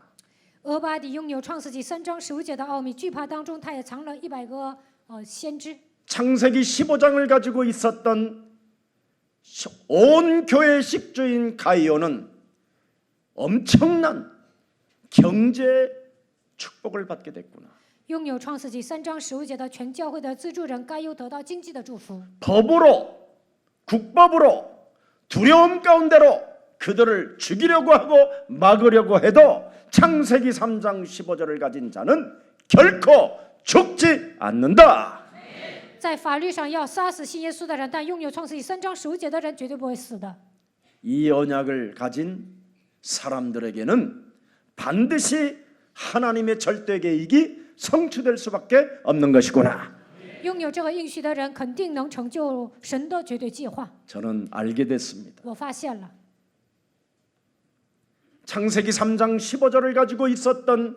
俄巴底拥有创世纪3章15节的奥秘，惧怕当中他也藏了100个先知。 창세기 15장을 가지고 있었던 온 교회 식주인 가이오는 엄청난 경제 축복을 받게 됐구나. 拥有创世纪3章15节的全教会的资助人该又得到经济的祝福。 법으로 국법으로 두려움 가운데로 그들을 죽이려고 하고 막으려고 해도 창세기 3장 15절을 가진 자는 결코 죽지 않는다. 在法律上要杀死信耶稣的人，但拥有创世纪3章15节的人绝对不会死的。 이 언약을 가진 사람들에게는 반드시 하나님의 절대 계획이 성취될 수밖에 없는 것이구나. 拥有这个应许的人，肯定能成就神的绝对计划。 저는 알게 됐습니다. 我发现了， 창세기 3장 15절을 가지고 있었던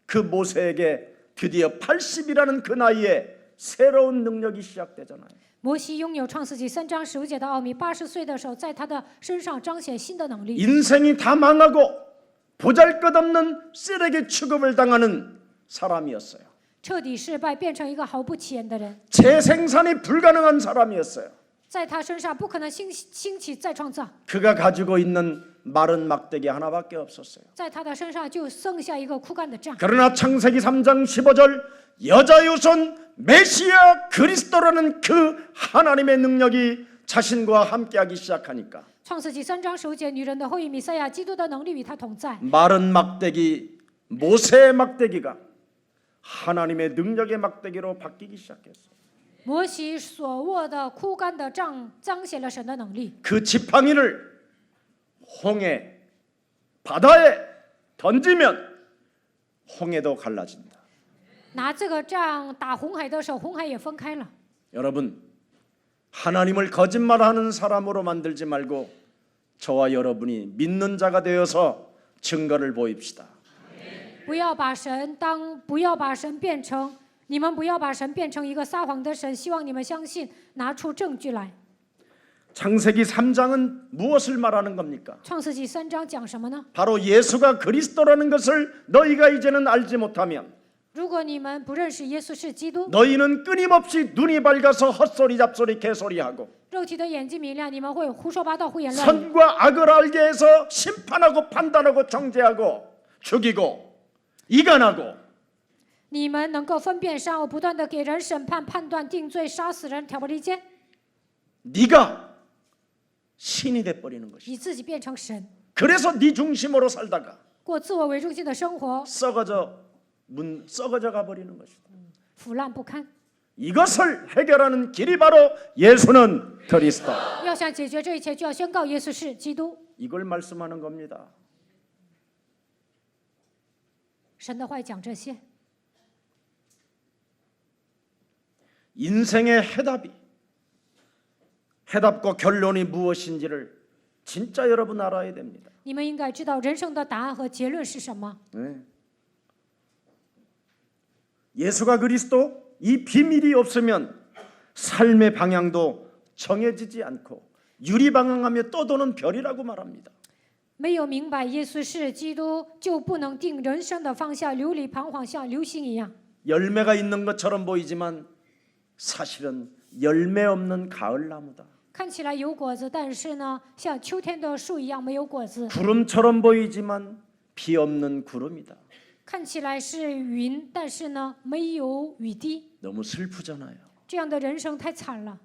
그 모세에게 드디어 80이라는 그 나이에 새로운 능력이 시작되잖아요. 摩西拥有创世纪3章15节的奥秘，80岁的时候，在他的身上彰显新的能力。 인생이 다 망하고 보잘것없는 쓰레기 취급을 당하는 사람이었어요. 彻底失败，变成一个毫不起眼的人， 재생산이 불가능한 사람이었어요. 在他身上不可能兴起再创造， 그가 가지고 있는 마른 막대기 하나밖에 없었어요. 在他的身上就剩下一个枯干的杖。 그러나 창세기 3장 15절 여자유손 메시아 그리스도라는 그 하나님의 능력이 자신과 함께하기 시작하니까 创世纪3章15节，女人的后裔弥赛亚基督的能力与他同在。 마른 막대기 모세의 막대기가 하나님의 능력의 막대기로 바뀌기 시작했어요. 摩西所握的枯干的杖彰显了神的能力。 그 지팡이를 홍해 바다에 던지면 홍해도 갈라진다. 拿这个杖打红海的时候，红海也分开了。 여러분 하나님을 거짓말하는 사람으로 만들지 말고 저와 여러분이 믿는 자가 되어서 증거를 보입시다. 不要把神变成你们不要把神变成一个撒谎的神，希望你们相信，拿出证据来。 창세기 3장은 무엇을 말하는 겁니까? 创世纪3章讲什么呢？ 바로 예수가 그리스도라는 것을 너희가 이제는 알지 못하면 如果你们不认识耶稣是基督， 너희는 끊임없이 눈이 밝아서 헛소리 잡소리 개소리하고 肉体的眼睛明亮，你们会胡说八道、胡言乱语。 선과 악을 알게 해서 심판하고 판단하고 정죄하고 죽이고 이간하고 你们能够分辨善恶，不断的给人审判、判断、定罪、杀死人、挑拨离间， 네가 신이 돼버리는 것이다. 以自己变成神， 그래서 네 중심으로 살다가 过自我为中心的生活， 썩어져 가버리는 것이다. 腐烂不堪。 이것을 해결하는 길이 바로 예수는 그리스도. 要想解决这一切，就要宣告耶稣是基督。 이걸 말씀하는 겁니다. 神的话讲这些， 인생의 해답과 결론이 무엇인지를 진짜 여러분 알아야 됩니다. 你们应该知道人生的答案和结论是什么。 네. 예수가 그리스도 이 비밀이 없으면 삶의 방향도 정해지지 않고 유리방황하며 떠도는 별이라고 말합니다. 没有明白耶稣是基督，就不能定人生的方向，流离彷徨，像流星一样。 열매가 있는 것처럼 보이지만 사실은 열매 없는 가을 나무다. 看起来有果子，但是呢，像秋天的树一样没有果子。 구름처럼 보이지만 비 없는 구름이다. 看起来是云，但是呢，没有雨滴。 너무 슬프잖아요. 这样的人生太惨了。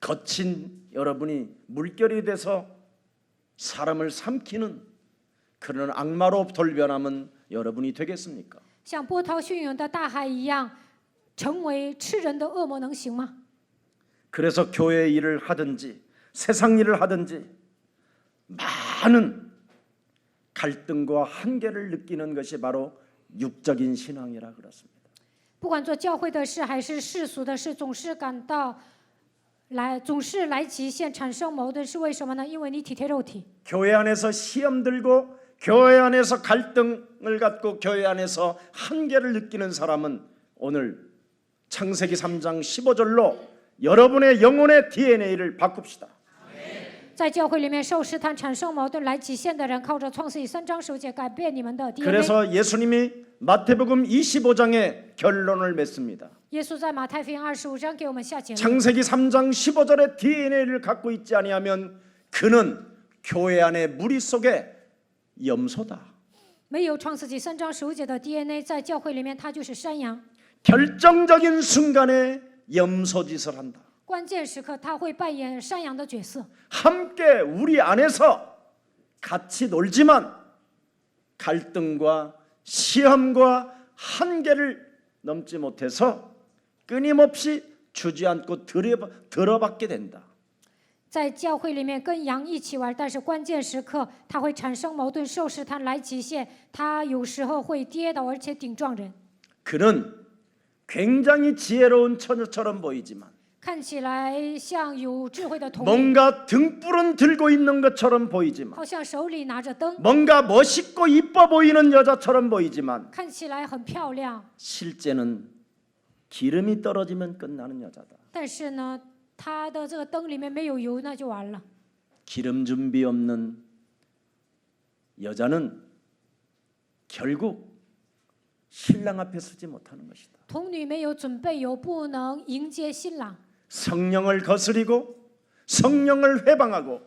거친 여러분이 물결이 돼서 사람을 삼키는 그런 악마로 돌변하면 여러분이 되겠습니까? 像波涛汹涌的大海一样，成为吃人的恶魔能行吗？ 그래서 교회 일을 하든지 세상 일을 하든지 많은 갈등과 한계를 느끼는 것이 바로 육적인 신앙이라 그렇습니다. 不管做教会的事还是世俗的事，总是来极限，产生矛盾，是为什么呢？因为你体贴肉体。 교회 안에서 시험 들고 교회 안에서 갈등을 갖고 교회 안에서 한계를 느끼는 사람은 오늘 창세기 3장 15절로 여러분의 영혼의 DNA를 바꿉시다. 在教会里面受试探、产生矛盾、来极限的人，靠着创世记3章9节改变你们的 DNA。 그래서 예수님이 마태복음 25장에 결론을 맺습니다. 耶稣在马太福音25章给我们下结论。 창세기 3장 15절의 DNA를 갖고 있지 아니하면 그는 교회 안에 무리 속에 염소다. 没有创世纪3章15节的 DNA， 在教会里面，它就是山羊。 결정적인 순간에 염소짓을 한다. 关键时刻，他会扮演山羊的角色。 함께 우리 안에서 같이 놀지만 갈등과 시험과 한계를 넘지 못해서 끊임없이 주저앉고 들어받게 된다. 在教会里面跟羊一起玩，但是关键时刻他会产生矛盾，受试探来极限，他有时候会跌倒，而且顶撞人。 그는 굉장히 지혜로운 처녀처럼 보이지만 看起来像有智慧的童女， 뭔가 등불은 들고 있는 것처럼 보이지만 好像手里拿着灯， 뭔가 멋있고 이뻐 보이는 여자처럼 보이지만 看起来很漂亮， 실제는 기름이 떨어지면 끝나는 여자다. 但是呢，他的这个灯里面没有油，那就完了。 기름 준비 없는 여자는 결국 신랑 앞에 서지 못하는 것이다. 童女没有准备油，不能迎接新郎。 성령을 거스리고 성령을 회방하고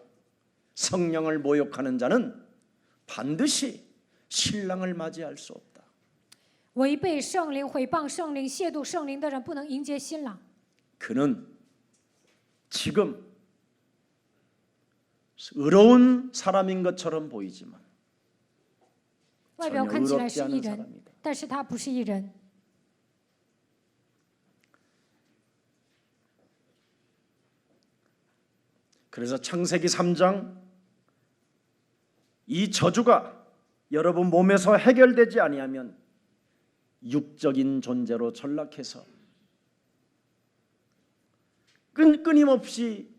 성령을 모욕하는 자는 반드시 신랑을 맞이할 수 없다. 违背圣灵、毁谤圣灵、亵渎圣灵的人，不能迎接新郎。 그는 지금 의로운 사람인 것처럼 보이지만 外表看起来 의롭지 是义 않은 人， 사람이다. 但是他不是义人。 그래서 창세기 3장 이 저주가 여러분 몸에서 해결되지 아니하면 육적인 존재로 전락해서 끊임없이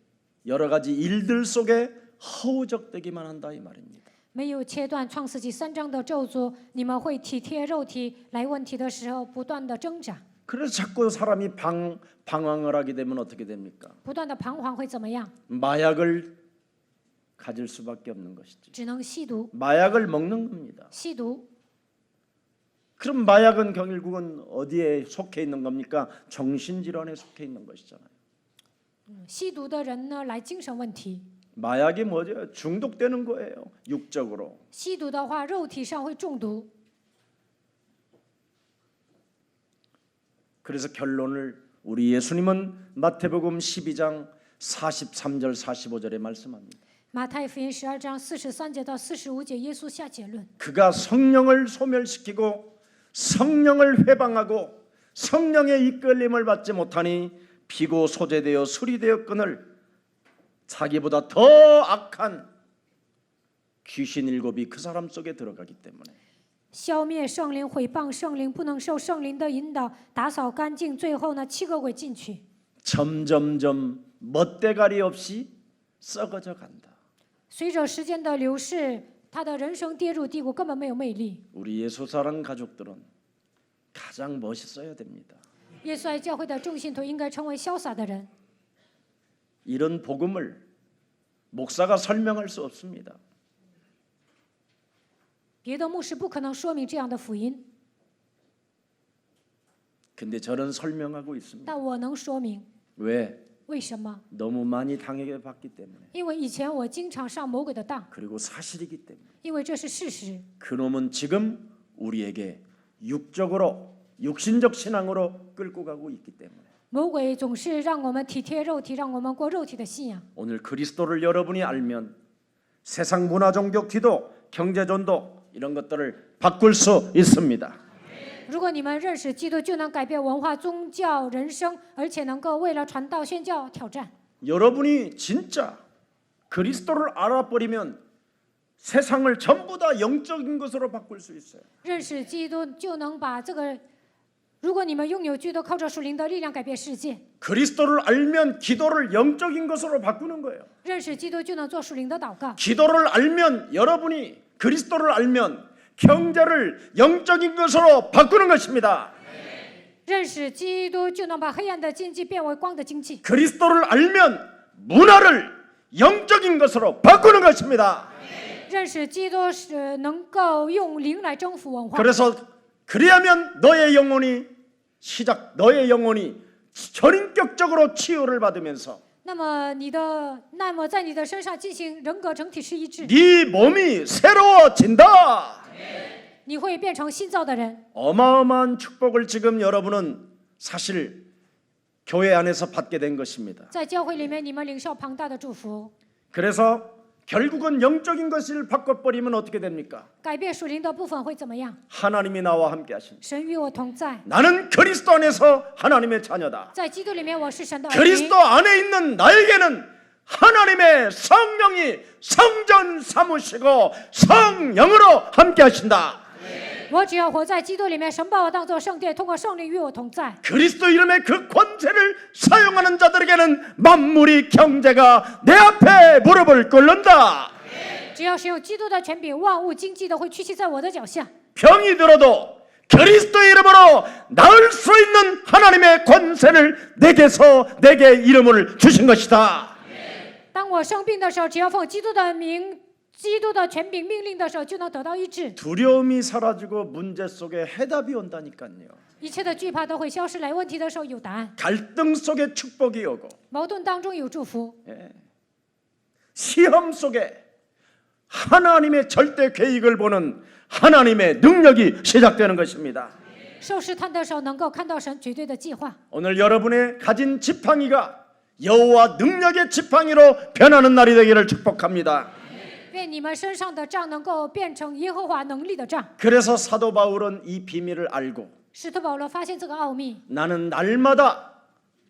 여러 가지 일들 속에 허우적대기만 한다 이 말입니다. 没有切断创世纪3章的咒诅，你们会体贴肉体，来问题的时候不断的挣扎， 그래서 자꾸 사람이 방황을 하게 되면 어떻게 됩니까? 不断的彷徨会怎么样？ 마약을 가질 수밖에 없는 것이지. 只能吸毒， 마약을 먹는 겁니다. 吸毒。 그럼 마약은 결국은 어디에 속해 있는 겁니까? 정신질환에 속해 있는 것이잖아요. 吸毒的人呢，来精神问题； 마약이 뭐죠? 중독되는 거예요. 육적으로. 吸毒的话，肉体上会中毒。 그래서 결론을 우리 예수님은 마태복음 12장 43절 45절에 말씀합니다. 马太福音12章43节到45节，耶稣下结论： 그가 성령을 소멸시키고 성령을 회방하고 성령의 이끌림을 받지 못하니 피고 소재되어 수리되었거늘 자기보다 더 악한 귀신 7이 그 사람 속에 들어가기 때문에 消灭圣灵、毁谤圣灵，不能受圣灵的引导，打扫干净，最后呢，7个鬼进去， 점점점 멋대가리 없이 썩어져 간다. 随着时间的流逝，他的人生跌入低谷，根本没有魅力。 우리 예수사랑 가족들은 가장 멋있어야 됩니다. 耶稣爱教会的众信徒应该成为潇洒的人。 이런 복음을 목사가 설명할 수 없습니다. 别的牧师不可能说明这样的福音， 근데 저는 설명하고 있습니다. 但我能说明。 왜? 为什么？ 너무 많이 당해봤기 때문에 因为以前我经常上魔鬼的当， 그리고 사실이기 때문에 因为这是事实。 그놈은 지금 우리에게 육적으로 육신적 신앙으로 끌고 가고 있기 때문에 魔鬼总是让我们体贴肉体，让我们过肉体的信仰。 오늘 그리스도를 여러분이 알면 세상 문화 종교 기도 경제 전도 이런 것들을 바꿀 수 있습니다. 如果你们认识基督，就能改变文化、宗教、人生，而且能够为了传道宣教挑战。 여러분이 진짜 그리스도를 알아버리면 세상을 전부 다 영적인 것으로 바꿀 수 있어요. 认识基督，就能把这个。如果你们拥有基督，靠着属灵的力量改变世界。 그리스도를 알면 기도를 영적인 것으로 바꾸는 거예요. 认识基督，就能做属灵的祷告。 기도를 알면 여러분이 그리스도를 알면 경제를 영적인 것으로 바꾸는 것입니다. 认识基督，就能把黑暗的经济变为光的经济。 그리스도를 알면 문화를 영적인 것으로 바꾸는 것입니다. 认识基督是能够用灵来征服文化。 그래서 그리하면 너의 영혼이 전인격적으로 치유를 받으면서 那么在你的身上进行人格整体式医治， 네 몸이 새로워진다. 你会变成新造的人。 어마어마한 축복을 지금 여러분은 사실 교회 안에서 받게 된 것입니다. 在教会里面，你们领受庞大的祝福。 그래서 결국은 영적인 것을 바꿔버리면 어떻게 됩니까? 改变属灵的部分会怎么样？ 하나님이 나와 함께 하신다. 神与我同在， 나는 그리스도 안에서 하나님의 자녀다. 在基督里面我是神的儿女。 그리스도 안에 있는 나에게는 하나님의 성령이 성전 삼으시고 성령으로 함께 하신다. 我只要活在基督里面，神把我当作圣殿，通过圣灵与我同在。 그리스도 이름의 그 권세를 사용하는 자들에게는 만물이 경제가 내 앞에 무릎을 꿇는다. 只要使用基督的权柄，万物经济都会屈膝在我的脚下。 병이 들어도 그리스도 이름으로 나을 수 있는 하나님의 권세를 내게 이름을 주신 것이다. 当我生病的时候，只要奉基督的名、基督的权柄命令的时候，就能得到医治。 두려움이 사라지고 문제 속에 해답이 온다니까요. 一切的惧怕都会消失，来问题的时候有答案， 갈등 속에 축복이 오고 矛盾当中有祝福， 시험 속에 하나님의 절대 계획을 보는 하나님의 능력이 시작되는 것입니다. 受试探的时候能够看到神绝对的计划。 오늘 여러분의 가진 지팡이가 여호와 능력의 지팡이로 변하는 날이 되기를 축복합니다. 愿你们身上的杖能够变成耶和华能力的杖。 그래서 사도 바울은 이 비밀을 알고 使徒保罗发现这个奥秘， 나는 날마다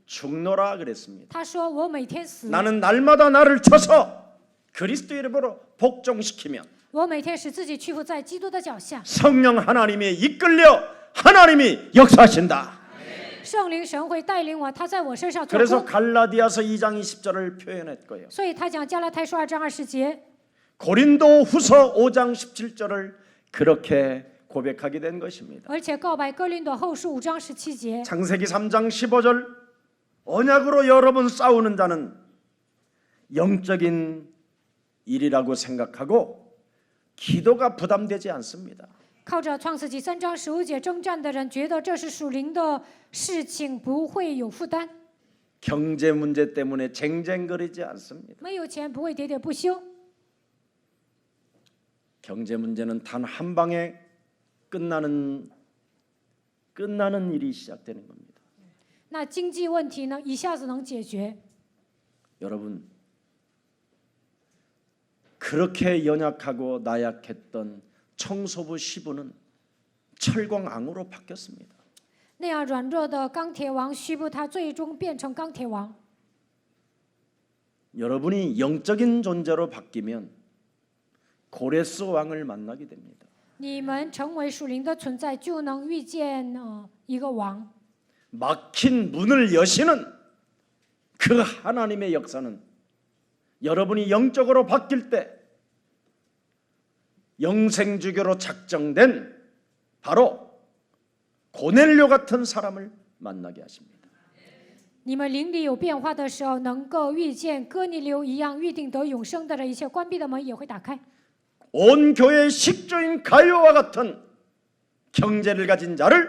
죽노라 그랬습니다. 他说：“我每天死， 나는 날마다 나를 쳐서 그리스도 이름으로 복종시키면 我每天使自己屈服在基督的脚下， 성령 하나님이 이끌려 하나님이 역사하신다. 圣灵神会带领我，他在我身上做 그래서 工。 갈라디아서 2장 20절을 표현했고요. 所以他讲加拉太书2章20节， 고린도 후서 5장 17절을 그렇게 고백하게 된 것입니다. 而且告白哥林多后书5章17节。 창세기 3장 15절 언약으로 여러분 싸우는 자는 영적인 일이라고 생각하고 기도가 부담되지 않습니다. 靠着创世纪3章15节征战的人，觉得这是属灵的事情，不会有负担。 경제 문제 때문에 쟁쟁거리지 않습니다. 没有钱不会喋喋不休。 경제 문제는 단 한 방에 끝나는 일이 시작되는 겁니다. 那经济问题呢，一下子能解决。 여러분, 그렇게 연약하고 나약했던 청소부 시부는 철광왕으로 바뀌었습니다. 那样软弱的钢铁王虚布，他最终变成钢铁王。 여러분이 영적인 존재로 바뀌면 고레스 왕을 만나게 됩니다. 你们成为属灵的存在，就能遇见一个王。 막힌 문을 여시는 그 하나님의 역사는 여러분이 영적으로 바뀔 때 영생주교로 작정된 바로 고넬료 같은 사람을 만나게 하십니다. 你们灵里有变化的时候，能够遇见哥尼流一样预定得永生的人，一切关闭的门也会打开。 온 교회의 식조인 가요와 같은 경제를 가진 자를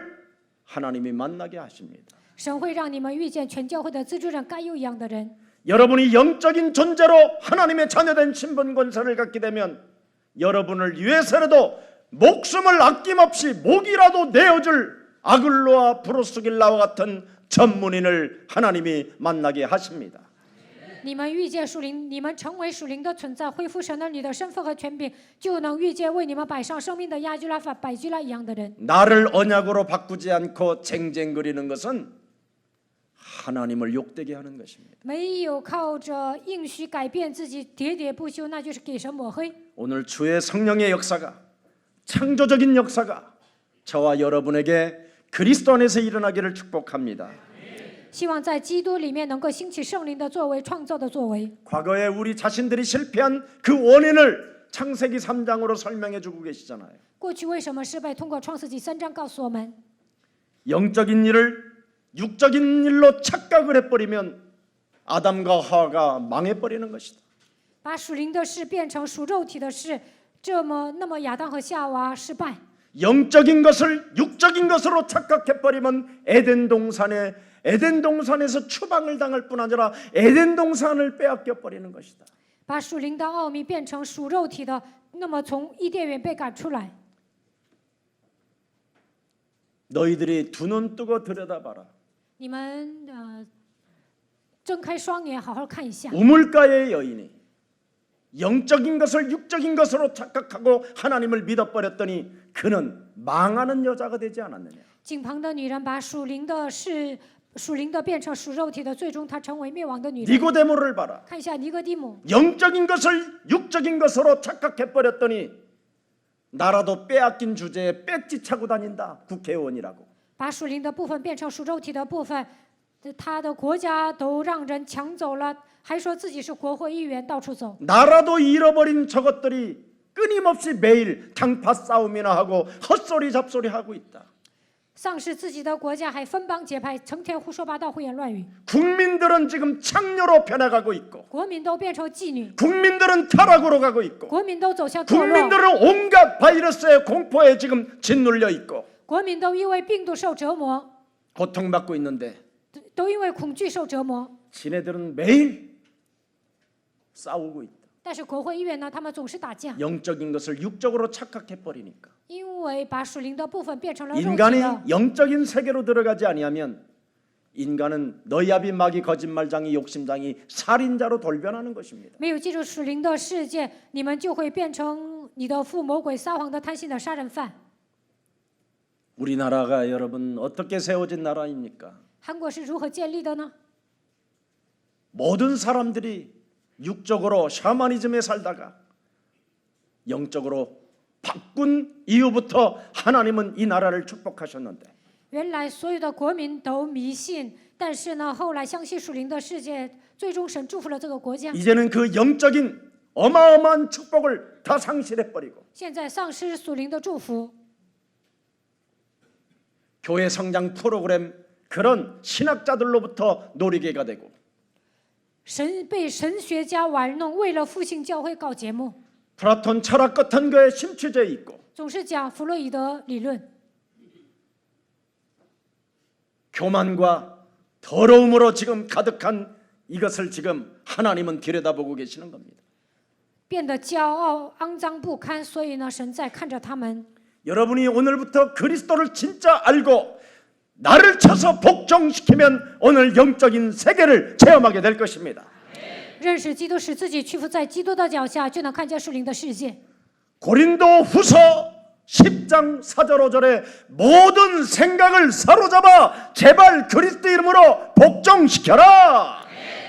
하나님이 만나게 하십니다. 神会让你们遇见全教会的资助人该有一样的人。 여러분이 영적인 존재로 하나님의 자녀된 신분 권세를 갖게 되면 여러분을 위해서라도 목숨을 아낌없이 목이라도 내어줄 아글로와 브로스길라와 같은 전문인을 하나님이 만나게 하십니다. 你们遇见属灵，你们成为属灵的存在，恢复神儿女的身份和权柄，就能遇见为你们摆上生命的亚居拉法、百居拉一样的人。 나를 언약으로 바꾸지 않고 쟁쟁거리는 것은 하나님을 욕되게 하는 것입니다. 没有靠着应许改变自己，喋喋不休，那就是给神抹黑。 오늘 주의 성령의 역사가 창조적인 역사가 저와 여러분에게 그리스도 안에서 일어나기를 축복합니다. 希望在基督里面能够兴起圣灵的作为、创造的作为。 과거에 우리 자신들이 실패한 그 원인을 창세기 3장으로 설명해 주고 계시잖아요. 过去为什么失败？通过创世纪3章告诉我们， 영적인 일을 육적인 일로 착각을 해버리면 아담과 하와가 망해버리는 것이다. 把属灵的事变成属肉体的事，那么亚当和夏娃失败。 영적인 것을 육적인 것으로 착각해버리면 에덴 동산에서 추방을 당할 뿐 아니라 에덴 동산을 빼앗겨 버리는 것이다. 把属灵的奥秘变成属肉体的，那么从伊甸园被赶出来。 너희들이 두 눈 뜨고 들여다봐라. 你们睁开双眼，好好看一下。 우물가의 여인이 영적인 것을 육적인 것으로 착각하고 하나님을 믿어버렸더니 그는 망하는 여자가 되지 않았느냐. 井旁的女人把属灵的变成属肉体的，最终她成为灭亡的女人。 니고데모를 봐라. 看一下尼哥底母， 영적인 것을 육적인 것으로 착각해버렸더니 나라도 빼앗긴 주제에 배지 차고 다닌다. 국회의원이라고. 把属灵的部分变成属肉体的部分，他的国家都让人抢走了，还说自己是国会议员，到处走。 나라도 잃어버린 저것들이 끊임없이 매일 당파 싸움이나 하고 헛소리 잡소리 하고 있다. 丧失自己的国家，还分帮结派，成天胡说八道、胡言乱语。 국민들은 지금 창녀로 변해가고 있고 国民都变成妓女， 국민들은 타락으로 가고 있고 国民都走向堕落， 국민들은 온갖 바이러스의 공포에 지금 짓눌려 있고 国民都因为病毒受折磨， 고통받고 있는데 都因为恐惧受折磨。 지네들은 매일 싸우고 있다. 但是国会议员呢，他们总是打架， 영적인 것을 육적으로 착각해버리니까 因为把属灵的部分变成了肉体 인간이 的。 영적인 세계로 들어가지 아니하면 인간은 너야비 마귀 거짓말장이 욕심장이 살인자로 돌변하는 것입니다. 没有记住属灵的世界，你们就会变成你的父魔鬼、撒谎的、贪心的杀人犯。 우리나라가 여러분 어떻게 세워진 나라입니까? 韩国是如何建立的呢？ 모든 사람들이 육적으로 샤머니즘에 살다가 영적으로 바꾼 이후부터 하나님은 이 나라를 축복하셨는데 原来所有的国民都迷信，但是呢，后来相信属灵的世界，最终神祝福了这个国家。 이제는 그 영적인 어마어마한 축복을 다 상실해버리고 现在丧失属灵的祝福， 교회 성장 프로그램 그런 신학자들로부터 놀이개가 되고 被神学家玩弄，为了复兴教会搞节目， 플라톤 철학 같은 거에 심취돼 있고 总是讲弗洛伊德理论， 교만과 더러움으로 지금 가득한 이것을 지금 하나님은 들여다보고 계시는 겁니다. 变得骄傲、肮脏不堪，所以呢，神在看着他们。 여러분이 오늘부터 그리스도를 진짜 알고 나를 쳐서 복종시키면 오늘 영적인 세계를 체험하게 될 것입니다. 认识基督，使自己屈服在基督的脚下，就能看见属灵的世界。 고린도후서 10장 4절 5절에 모든 생각을 사로잡아 제발 그리스도 이름으로 복종시켜라.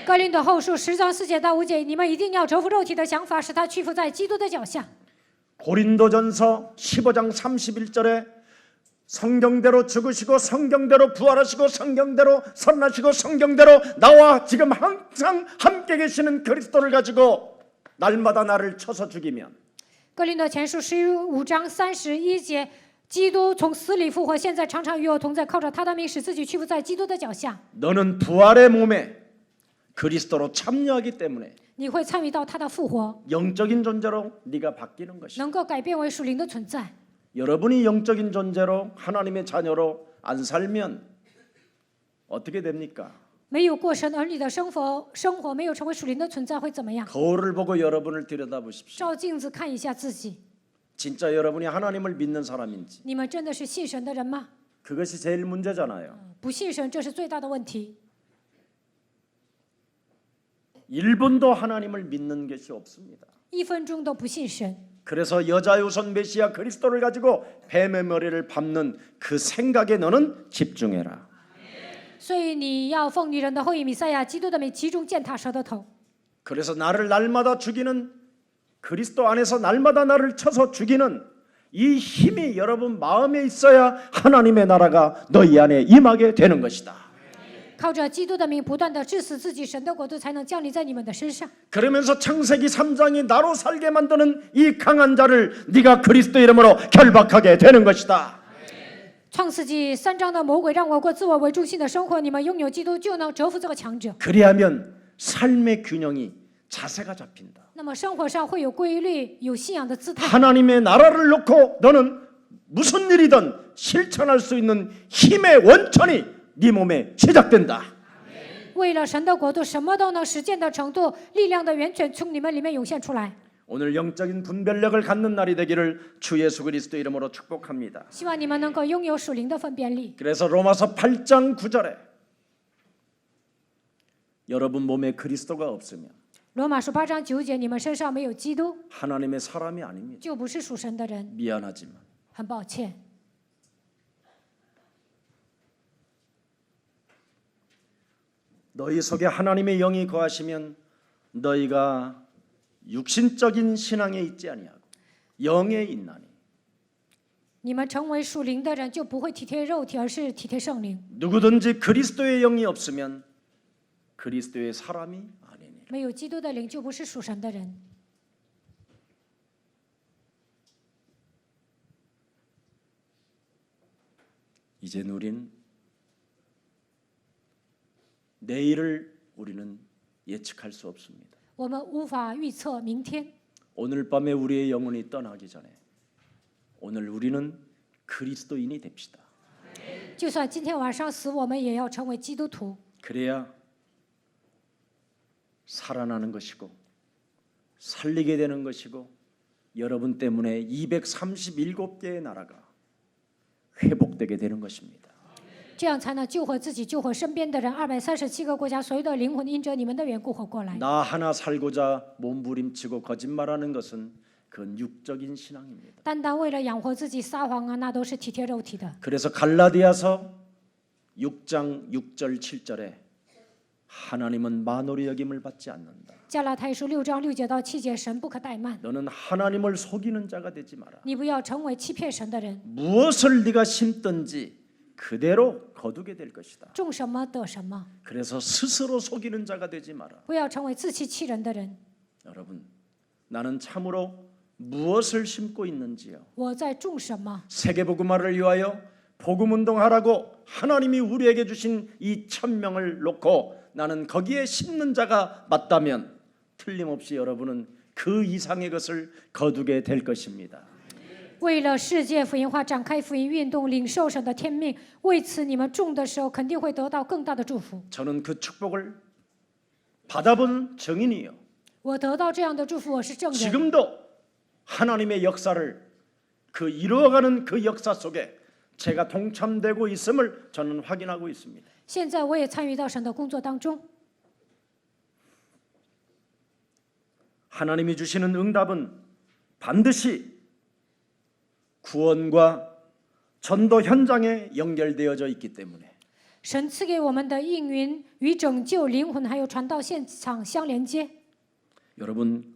哥林多后书10章4节到5节，你们一定要折服肉体的想法，使他屈服在基督的脚下。 고린도전서 15장 31절에 성경대로 죽으시고 성경대로 부활하시고 성경대로 살아나시고 성경대로 나와 지금 항상 함께 계시는 그리스도를 가지고 날마다 나를 쳐서 죽이면 哥林多前书15章31节，基督从死里复活，现在常常与我同在，靠着他的命使自己屈服在基督的脚下。 너는 부활의 몸에 그리스도로 참여하기 때문에 你会参与到他的复活， 영적인 존재로 네가 바뀌는 것이다. 能够改变为属灵的存在。 여러분이 영적인 존재로 하나님의 자녀로 안 살면 어떻게 됩니까? 没有过神儿女的生活没有成为属灵的存在，会怎么样？ 거울을 보고 여러분을 들여다보십시오. 照镜子看一下自己， 진짜 여러분이 하나님을 믿는 사람인지 你们真的是信神的人吗？ 그것이 제일 문제잖아요. 不信神，这是最大的问题。 1분도 하나님을 믿는 것이 없습니다. 1分钟都不信神， 그래서 여자유손 메시아 그리스도를 가지고 뱀의 머리를 밟는 그 생각에 너는 집중해라. 所以你要奉女人的后裔弥赛亚基督的名，集中践踏蛇的头。 그래서 나를 날마다 죽이는 그리스도 안에서 날마다 나를 쳐서 죽이는 이 힘이 여러분 마음에 있어야 하나님의 나라가 너희 안에 임하게 되는 것이다. 靠着基督的名，不断的致死自己，神的国度才能降临在你们的身上。 그러면서 창세기 3장이 나로 살게 만드는 이 강한 자를 네가 그리스도 이름으로 결박하게 되는 것이다. 创世纪3章的魔鬼让我过自我为中心的生活，你们拥有基督就能折服这个强者。 그리하면 삶의 균형이 자세가 잡힌다. 那么生活上会有规律，有信仰的姿态。 하나님의 나라를 놓고 너는 무슨 일이든 실천할 수 있는 힘의 원천이 네 몸에 시작된다. 为了神的国度，什么都能实践的程度，力量的源泉从你们里面涌现出来。 오늘 영적인 분별력을 갖는 날이 되기를 주 예수 그리스도 이름으로 축복합니다. 希望你们能够拥有属灵的分辨力。 그래서 로마서 8장 9절에 여러분 몸에 그리스도가 없으면 罗马书8章9节，你们身上没有基督， 하나님의 사람이 아닙니다. 就不是属神的人。 미안하지만 很抱歉， 너희 속에 하나님의 영이 거하시면 너희가 육신적인 신앙에 있지 아니하고 영에 있나니 你们成为属灵的人，就不会体贴肉体，而是体贴圣灵。 누구든지 그리스도의 영이 없으면 그리스도의 사람이 아니니 没有基督的灵，就不是属神的人。 이제 우린 내일을 우리는 예측할 수 없습니다. 我们无法预测明天。 오늘 밤에 우리의 영혼이 떠나기 전에 오늘 우리는 그리스도인이 됩시다. 就算今天晚上死，我们也要成为基督徒， 그래야 살아나는 것이고 살리게 되는 것이고 여러분 때문에 237개의 나라가 회복되게 되는 것입니다. 这样才能救活自己，救活身边的人。237个国家所有的灵魂因着你们的缘故活过来。 나 하나 살고자 몸부림치고 거짓말하는 것은 그건 육적인 신앙입니다. 单单为了养活自己撒谎啊，那都是体贴肉体的。 그래서 갈라디아서 6장 6절 7절에 하나님은 만오리 여김을 받지 않는다. 加拉太书6章6节到7节，神不可怠慢， 너는 하나님을 속이는 자가 되지 마라. 你不要成为欺骗神的人。 무엇을 네가 심든지 그대로 거두게 될 것이다. 种什么得什么， 그래서 스스로 속이는 자가 되지 마라. 不要成为自欺欺人的人。 여러분, 나는 참으로 무엇을 심고 있는지요? 我在种什么？ 세계복음화를 위하여 복음운동하라고 하나님이 우리에게 주신 이 1000명을 놓고 나는 거기에 심는 자가 맞다면 틀림없이 여러분은 그 이상의 것을 거두게 될 것입니다. 为了世界福音化展开福音运动，领受神的天命，为此你们种的时候肯定会得到更大的祝福。 저는 그 축복을 받아본 증인이요. 我得到这样的祝福，我是证人。 지금도 하나님의 역사를 그 이루어가는 그 역사 속에 제가 동참되고 있음을 저는 확인하고 있습니다. 现在我也参与到神的工作当中。 하나님이 주시는 응답은 반드시 구원과 전도 현장에 연결되어져 있기 때문에 神赐给我们的应允与拯救灵魂还有传道现场相连接。 여러분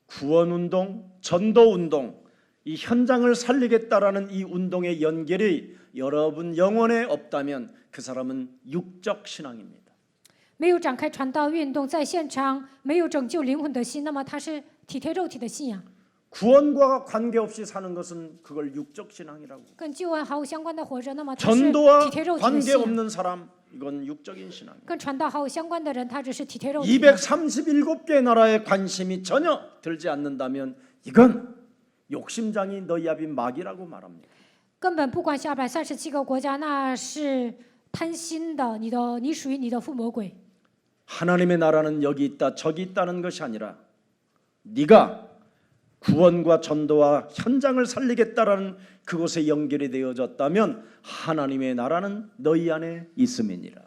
구원운동, 전도운동 이 현장을 살리겠다라는 이 운동의 연결이 여러분 영혼에 없다면 그 사람은 육적 신앙입니다. 没有展开传道运动，在现场没有拯救灵魂的心，那么他是体贴肉体的信仰， 구원과 관계없이 사는 것은 그걸 육적 신앙이라고. 跟救恩毫无相关的活着，那么他是 전도와 体贴肉体的信仰。 관계없는 사람 이건 육적인 신앙이에요. 跟传道毫无相关的人，他只是体贴肉体的。 237개 나라의 관심이 전혀 들지 않는다면 이건 욕심장이 너희 앞인 마귀라고 말합니다. 根本不管是237个国家，那是贪心的，你属于你的父魔鬼。 하나님의 나라는 여기 있다 저기 있다는 것이 아니라 네가 구원과 전도와 현장을 살리겠다라는 그곳에 연결이 되어졌다면 하나님의 나라는 너희 안에 있음이니라.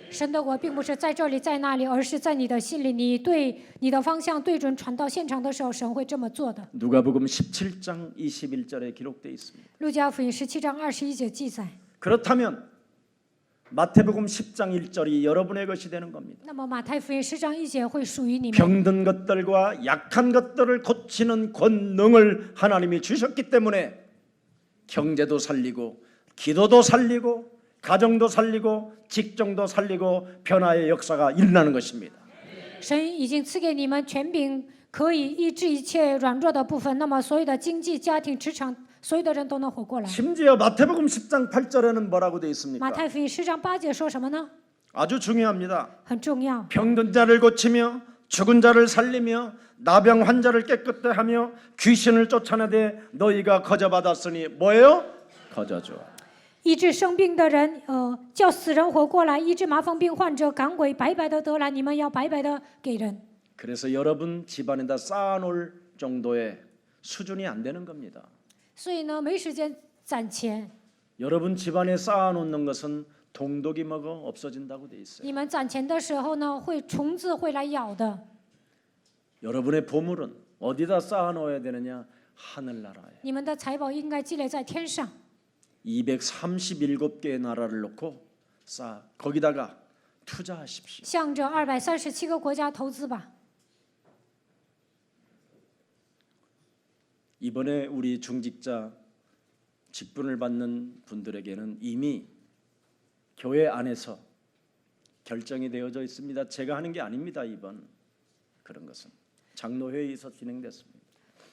神的国并不是在这里在那里，而是在你的心里。你对你的方向对准传到现场的时候，神会这么做的。 누가복음 17장 21절에 기록되어 있습니다. 路加福音17章21节记载。 그렇다면 마태복음 10장 1절이 여러분의 것이 되는 겁니다. 那么马太福音10章1节会属于你们。 병든 것들과 약한 것들을 고치는 권능을 하나님이 주셨기 때문에 경제도 살리고 기도도 살리고 가정도 살리고 직종도 살리고 변화의 역사가 일어나는 것입니다. 神已经赐给你们权柄，可以医治一切软弱的部分。那么所有的经济、家庭、职场，所有的人都能活过来。 심지어 마태복음 10장 8절에는 뭐라고 되어 马 있습니까? 太福音10章8节说什么呢？ 아주 중요합니다. 很重要。 병든 자를 고치며 죽은 자를 살리며 나병 환자를 깨끗게 하며 귀신을 쫓아내되 너희가 거저받았으니 뭐예요? 거저줘. 医治生病的人，叫死人活过来；医治麻风病患者，赶鬼白白的得来。你们要白白的给人。 그래서 여러분 집안에다 쌓아놓을 정도의 수준이 안 되는 겁니다. 所以呢，没时间攒钱。 여러분 집안에 쌓아놓는 것은 동독이 먹어 없어진다고 돼 있어요. 你们攒钱的时候呢，虫子会来咬的。 여러분의 보물은 어디다 쌓아놓아야 되느냐? 하늘나라에. 你们的财宝应该积累在天上。 237개의 나라를 놓고 거기다가 투자하십시오. 向着237个国家投资吧。 이번에 우리 중직자 직분을 받는 분들에게는 이미 교회 안에서 결정이 되어져 있습니다. 제가 하는 게 아닙니다. 이번 그런 것은 장로회의에서 진행됐습니다.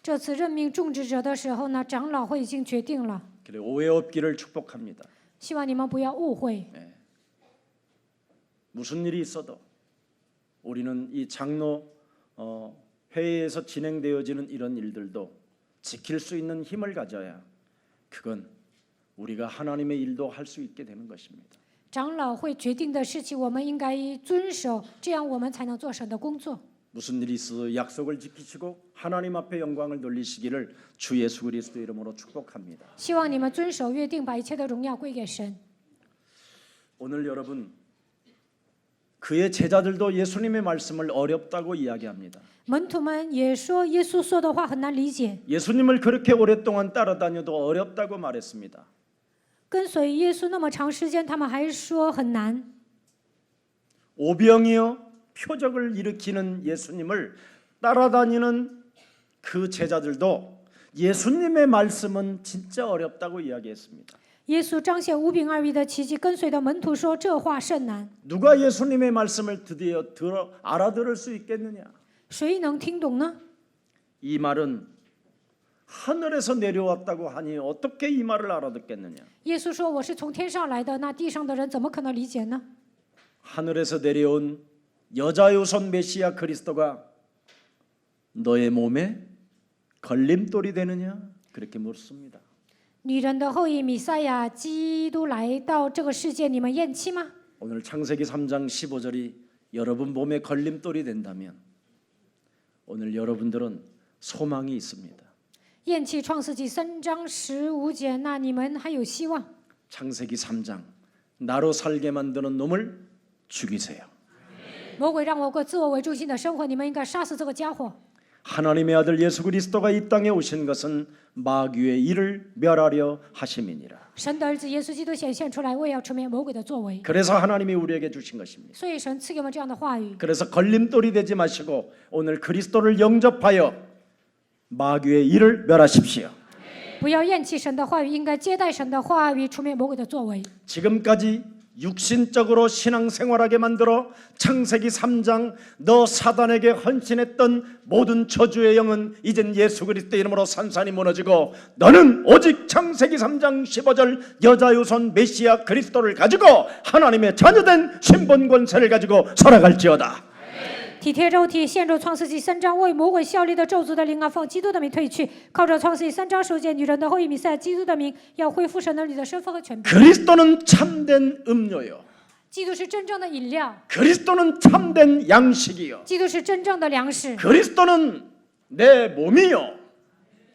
这次任命种植者的时候呢，长老会已经决定了， 그래 오해 없기를 축복합니다. 希望你们不要误会。 무슨 일이 있어도 우리는 이 장로 회의에서 진행되어지는 이런 일들도 지킬 수 있는 힘을 가져야 그건 우리가 하나님의 일도 할 수 있게 되는 것입니다. 长老会决定的事情，我们应该遵守，这样我们才能做神的工作。 무슨 일이 있어도 약속을 지키시고 하나님 앞에 영광을 돌리시기를 주 예수 그리스도 이름으로 축복합니다. 希望你们遵守约定，把一切的荣耀归给神。 오늘 여러분 그의 제자들도 예수님의 말씀을 어렵다고 이야기합니다. 门徒们也说耶稣说的话很难理解， 예수님을 그렇게 오랫동안 따라다녀도 어렵다고 말했습니다. 跟随耶稣那么长时间，他们还说很难。 오병이어 표적을 일으키는 예수님을 따라다니는 그 제자들도 예수님의 말씀은 진짜 어렵다고 이야기했습니다. 耶稣彰显五饼二鱼的奇迹，跟随的门徒说：“这话甚难， 누가 예수님의 말씀을 드디어 알아들을 수 있겠느냐? 谁能听懂呢？” 이 말은 하늘에서 내려왔다고 하니 어떻게 이 말을 알아듣겠느냐? 耶稣说：“我是从天上来的，那地上的人怎么可能理解呢？ 하늘에서 내려온 여자유손 메시아 그리스도가 너의 몸에 걸림돌이 되느냐? 그렇게 묻습니다. 女人的后裔弥赛亚基督来到这个世界，你们厌弃吗？” 오늘 창세기 3장 15절이 여러분 몸에 걸림돌이 된다면 오늘 여러분들은 소망이 있습니다. 厌弃创世纪3章15节，那你们还有希望。 창세기 3장 나로 살게 만드는 놈을 죽이세요. 魔鬼让我过自我为中心的生活，你们应该杀死这个家伙。 하나님의 아들 예수 그리스도가 이 땅에 오신 것은 마귀의 일을 멸하려 하심이니라. 神的儿子耶稣基督显现出来，为要除灭魔鬼的作为。 그래서 하나님이 우리에게 주신 것입니다. 所以神赐给我们这样的话语。 그래서 걸림돌이 되지 마시고 오늘 그리스도를 영접하여 마귀의 일을 멸하십시오. 不要厌弃神的话语，应该接待神的话语，除灭魔鬼的作为。 지금까지 육신적으로 신앙생활하게 만들어 창세기 3장 너 사단에게 헌신했던 모든 저주의 영은 이젠 예수 그리스도 이름으로 산산이 무너지고 너는 오직 창세기 3장 15절 여자유손 메시아 그리스도를 가지고 하나님의 자녀된 신분 권세를 가지고 살아갈지어다. 体贴肉体，陷入创世纪3章为魔鬼效力的咒诅的灵啊，奉基督的名退去。靠着创世纪3章9节，女人的后裔弥赛亚基督的名，要恢复神儿女的身份和权柄。 그리스도는 참된 음료요. 基督是真正的饮料， 그리스도는 참된 양식이요. 基督是真正的粮食， 그리스도는 내 몸이요.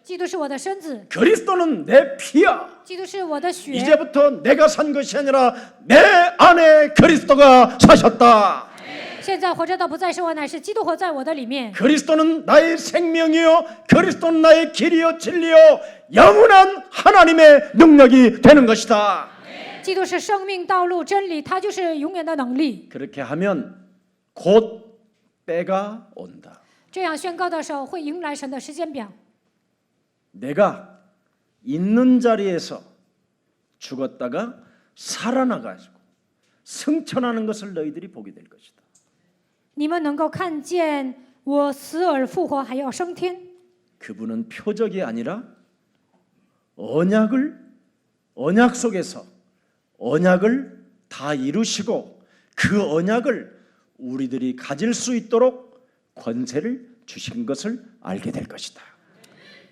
基督是我的身子， 그리스도는 내 피야. 基督是我的血。 이제부터 내가 산 것이 아니라 내 안에 그리스도가 사셨다. 现在活着的不再是我，乃是基督活在我的里面。 그리스도는 나의 생명이요 그리스도는 나의 길이요 진리요 영원한 하나님의 능력이 되는 것이다. 基督是生命、道路、真理，它就是永远的能力。 그렇게 하면 곧 때가 온다. 这样宣告的时候，会迎来神的时间表。 내가 있는 자리에서 죽었다가 살아나가지고 승천하는 것을 너희들이 보게 될 것이다. 你们能够看见我死而复活，还要升天。 그분은 표적이 아니라 언약 속에서 언약을 다 이루시고 그 언약을 우리들이 가질 수 있도록 권세를 주신 것을 알게 될 것이다.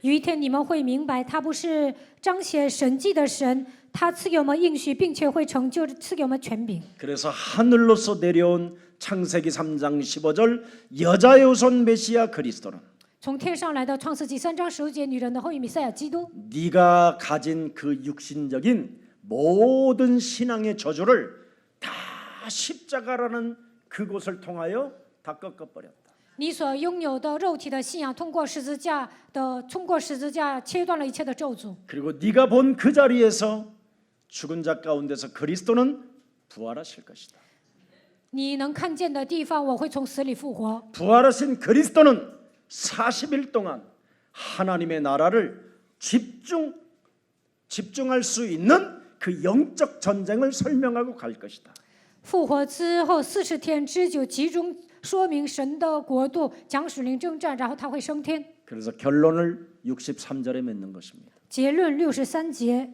有一天你们会明白，他不是彰显神迹的神，他赐给我们应许，并且会成就，赐给我们权柄。 그래서 하늘로서 내려온 창세기 3장 15절 여자의 후손 메시아 그리스도는 从天上来的创世纪3章15节，女人的后裔弥赛亚基督， 네가 가진 그 육신적인 모든 신앙의 저주를 다 십자가라는 그곳을 통하여 다 꺾어버렸다. 你所拥有的肉体的信仰，通过十字架切断了一切的咒诅。 그리고 네가 본 그 자리에서 죽은 자 가운데서 그리스도는 부활하실 것이다. 你能看见的地方，我会从死里复活。 부활하신 그리스도는 40일 동안 하나님의 나라를 집중할 수 있는 그 영적 전쟁을 설명하고 갈 것이다. 复活之后40天之久，集中说明神的国度，讲属灵征战，然后他会升天。 그래서 결론을 63절에 맺는 것입니다. 结论63节，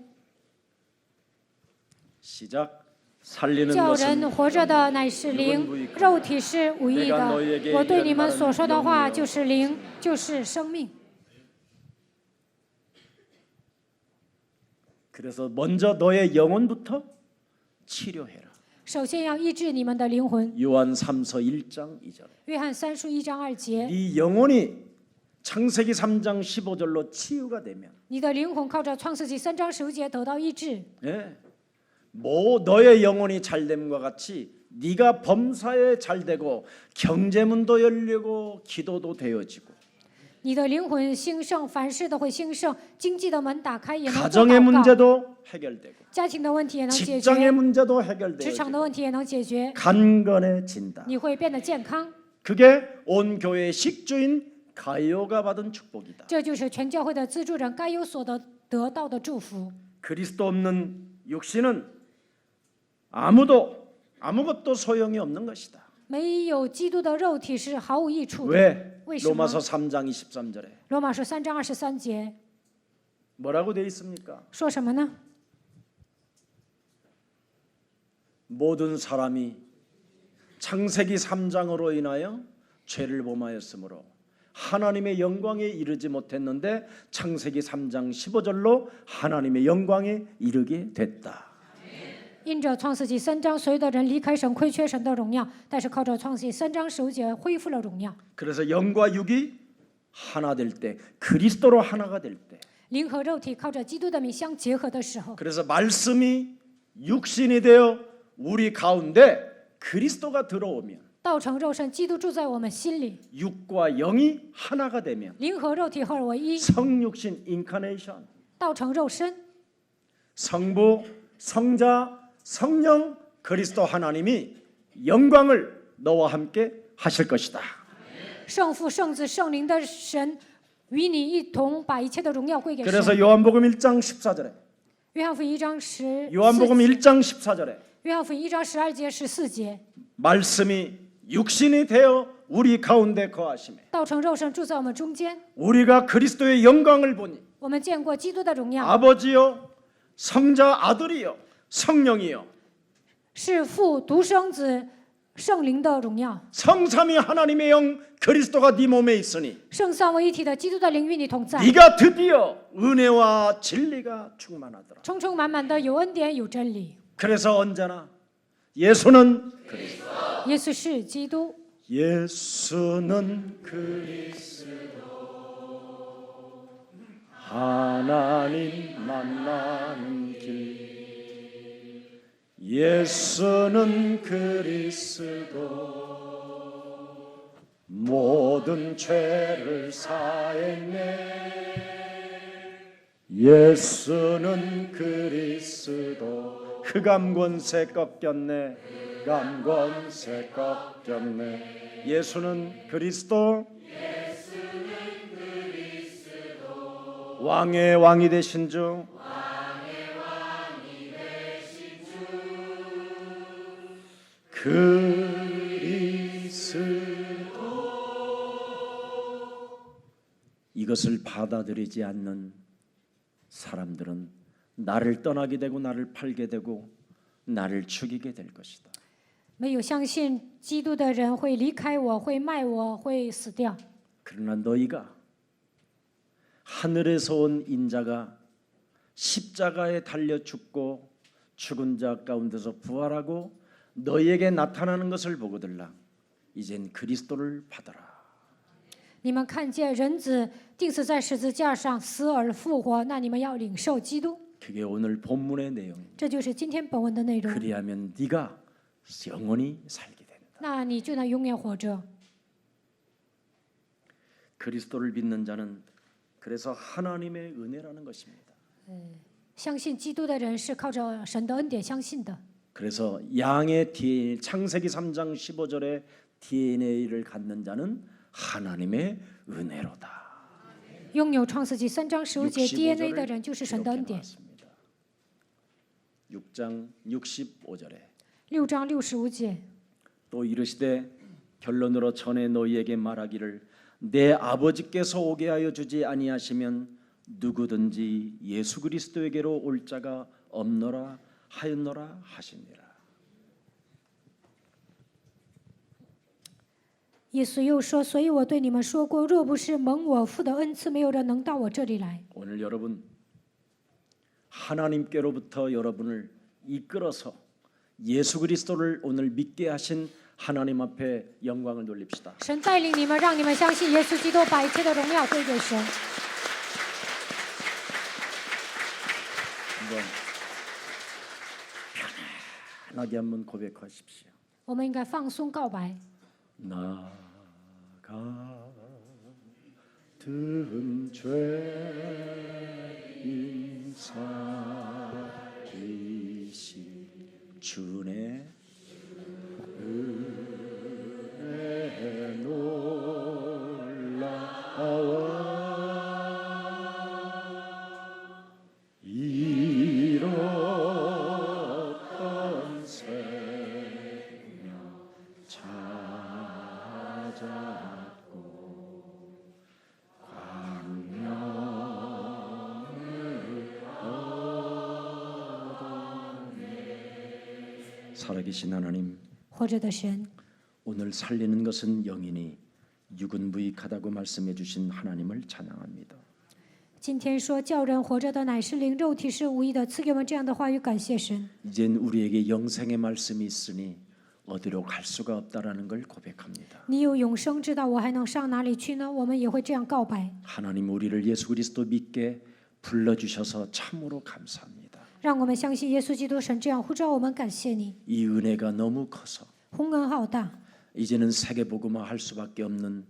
시작. 살리는 叫 것은 人活着的乃是灵，肉体是无益的。我对你们所说的话就是灵，就是生命。 그래서 먼저 너의 영혼부터 치료해라. 首先要医治你们的灵魂。 요한 3서 1장 2절. 约翰3书1章2节， 네 영혼이 창세기 3장 15절로 치유가 되면 你的灵魂靠着创世纪3章15节得到医治。 예. 뭐 너의 영혼이 잘됨과 같이 네가 범사에 잘되고 경제문도 열리고 기도도 되어지고 你的灵魂兴盛，凡事都会兴盛，经济的门打开，也能做 가정의 祷告， 문제도 해결되고 家庭的问题也能解 직장의 决， 문제도 职场 해결되고 的问题也能解决， 간건해진다. 你会变得健康。 그게 온 교회의 식주인 가이오가 받은 축복이다. 这就是全教会的资助人该有所得到的祝福。 그리스도 없는 육신은 아무것도 소용이 없는 것이다. 没有基督的肉体是毫无益处的。 왜? 为什么？ 로마서 3장 23절에 罗马书3章23节 뭐라고 되어 있습니까? 说什么呢？ 모든 사람이 창세기 3장으로 인하여 죄를 범하였으므로 하나님의 영광에 이르지 못했는데 창세기 3장 15절로 하나님의 영광에 이르게 됐다. 因着创世纪3章，所有的人离开神，亏缺神的荣耀，但是靠着创世纪3章15节恢复了荣耀。 그래서 영과 육이 하나 될 때, 그리스도로 하나가 될 때, 灵和肉体靠着基督的名相结合的时候， 그래서 말씀이 육신이 되어 우리 가운데 그리스도가 들어오면 道成肉身，基督住在我们心里， 육과 영이 하나가 되면 灵和肉体合而为一， 성육신 인카네이션 道成肉身， 성부, 성자, 성령 그리스도 하나님이 영광을 너와 함께 하실 것이다. 圣父、圣子、圣灵的神与你一同把一切的荣耀归给神。 그래서 요한복음 1장 14절에 约翰福音1章14 요한복음 1장 14절에 约翰福音1章12节、14节， 말씀이 육신이 되어 우리 가운데 거하시매 道成肉身住在我们中间。 우리가 그리스도의 영광을 보니 我们见过基督的荣耀， 아버지요 성자 아들이요 성령이요 是父、独生子、圣灵的荣耀。 성삼위 하나님의 영 그리스도가 네 몸에 있으니 圣三位一体的基督的灵与你同在， 네가 드디어 은혜와 진리가 충만하더라. 充充满满的有恩典有真理。 그래서 언제나 예수는 그리스도. 耶稣是基督， 예수는 그리스도. 하나님 만나는 길. 예수는 그리스도. 모든 죄를 사했네. 예수는 그리스도. 흑암 권세 꺾였네. 흑암 권세 꺾였네. 예수는 그리스도. 왕의 왕이 되신 주. 그리스도. 이것을 받아들이지 않는 사람들은 나를 떠나게 되고 나를 팔게 되고 나를 죽이게 될 것이다. 没有相信基督的人会离开我，会卖我，会死掉。 그러나 너희가 하늘에서 온 인자가 십자가에 달려 죽고 죽은 자 가운데서 부활하고 너희에게 나타나는 것을 보거들라. 이젠 그리스도를 받아라. 你们看见人子钉死在十字架上，死而复活，那你们要领受基督。 그게 오늘 본문의 내용. 这就是今天本文的内容。 그리하면 네가 영원히 살게 된다. 那你就能永远活着。 그리스도를 믿는 자는 그래서 하나님의 은혜라는 것입니다. 相信基督的人是靠着神的恩典相信的。 그래서 양의 DNA, 창세기 3장 15절의 DNA를 갖는 자는 하나님의 은혜로다. 拥有创世纪3章15节 DNA 的人就是神的恩典。 6장 65절에 6章65节， 또 이르시되 결론으로 전에 너희에게 말하기를 내 아버지께서 오게 하여 주지 아니하시면 누구든지 예수 그리스도에게로 올 자가 없노라 하였노라 하시니라. 耶稣又说：“所以我对你们说过，若不是蒙我父的恩赐，没有人能到我这里来。” 오늘 여러분 하나님께로부터 여러분을 이끌어서 예수 그리스도를 오늘 믿게 하신 하나님 앞에 영광을 돌립시다. 神带领你们，让你们相信耶稣基督，把一切的荣耀归给神。 한번 편안하게 한번 고백하십시오. 我们应该放松告白。 나 같은 죄인 살리시 주의 은혜 놀라워 이런 살아계신 하나님, 活着的神， 오늘 살리는 것은 영이니 육은 무익하다고 말씀해 주신 하나님을 찬양합니다. 今天说叫人活着的乃是灵，肉体是无益的。赐给我们这样的话语，感谢神。 이젠 우리에게 영생의 말씀이 있으니 어디로 갈 수가 없다라는 걸 고백합니다. 你有永生之道，我还能上哪里去呢？我们也会这样告白。 하나님 우리를 예수 그리스도 믿게 불러주셔서 참으로 감사합니다. 让我们相信耶稣基督，神这样呼召我们，感谢你。 이 은혜가 너무 커서 洪恩浩大， 이제는 세계복음화 할 수밖에 없는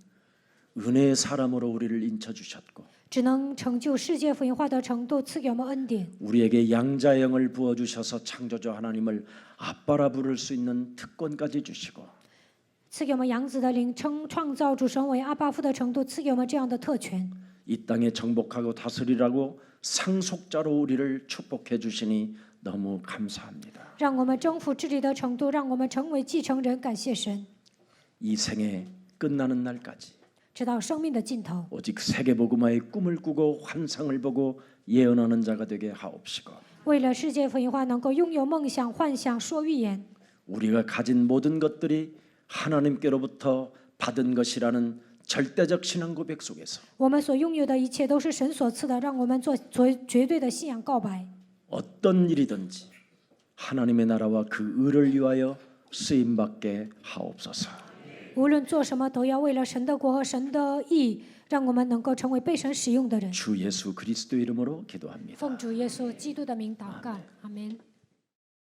은혜의 사람으로 우리를 인쳐주셨고 只能成就世界福音化的程度，赐给我们恩典。 우리에게 양자영을 부어주셔서 창조주 하나님을 아빠라 부를 수 있는 특권까지 주시고 赐给我们养子的灵，称创造主神为阿巴父的程度，赐给我们这样的特权。 이 땅에 정복하고 다스리라고 상속자로 우리를 축복해 주시니 너무 감사합니다. 让我们征服治理的程度，让我们成为继承人，感谢神。 이 생에 끝나는 날까지 直到生命的尽头， 오직 세계복음화의 꿈을 꾸고 환상을 보고 예언하는 자가 되게 하옵시고 为了世界福音化能够拥有梦想、幻想、说预言， 우리가 가진 모든 것들이 하나님께로부터 받은 것이라는 절대적 신앙 고백 속에서 我们所拥有的一切都是神所赐的，让我们做绝对的信仰告白。 어떤 일이든지 하나님의 나라와 그 의를 위하여 쓰임 받게 하옵소서. 无论做什么，都要为了神的国和神的义，让我们能够成为被神使用的人。 주 예수 그리스도 이름으로 기도합니다. 奉主耶稣基督的名祷告，阿门。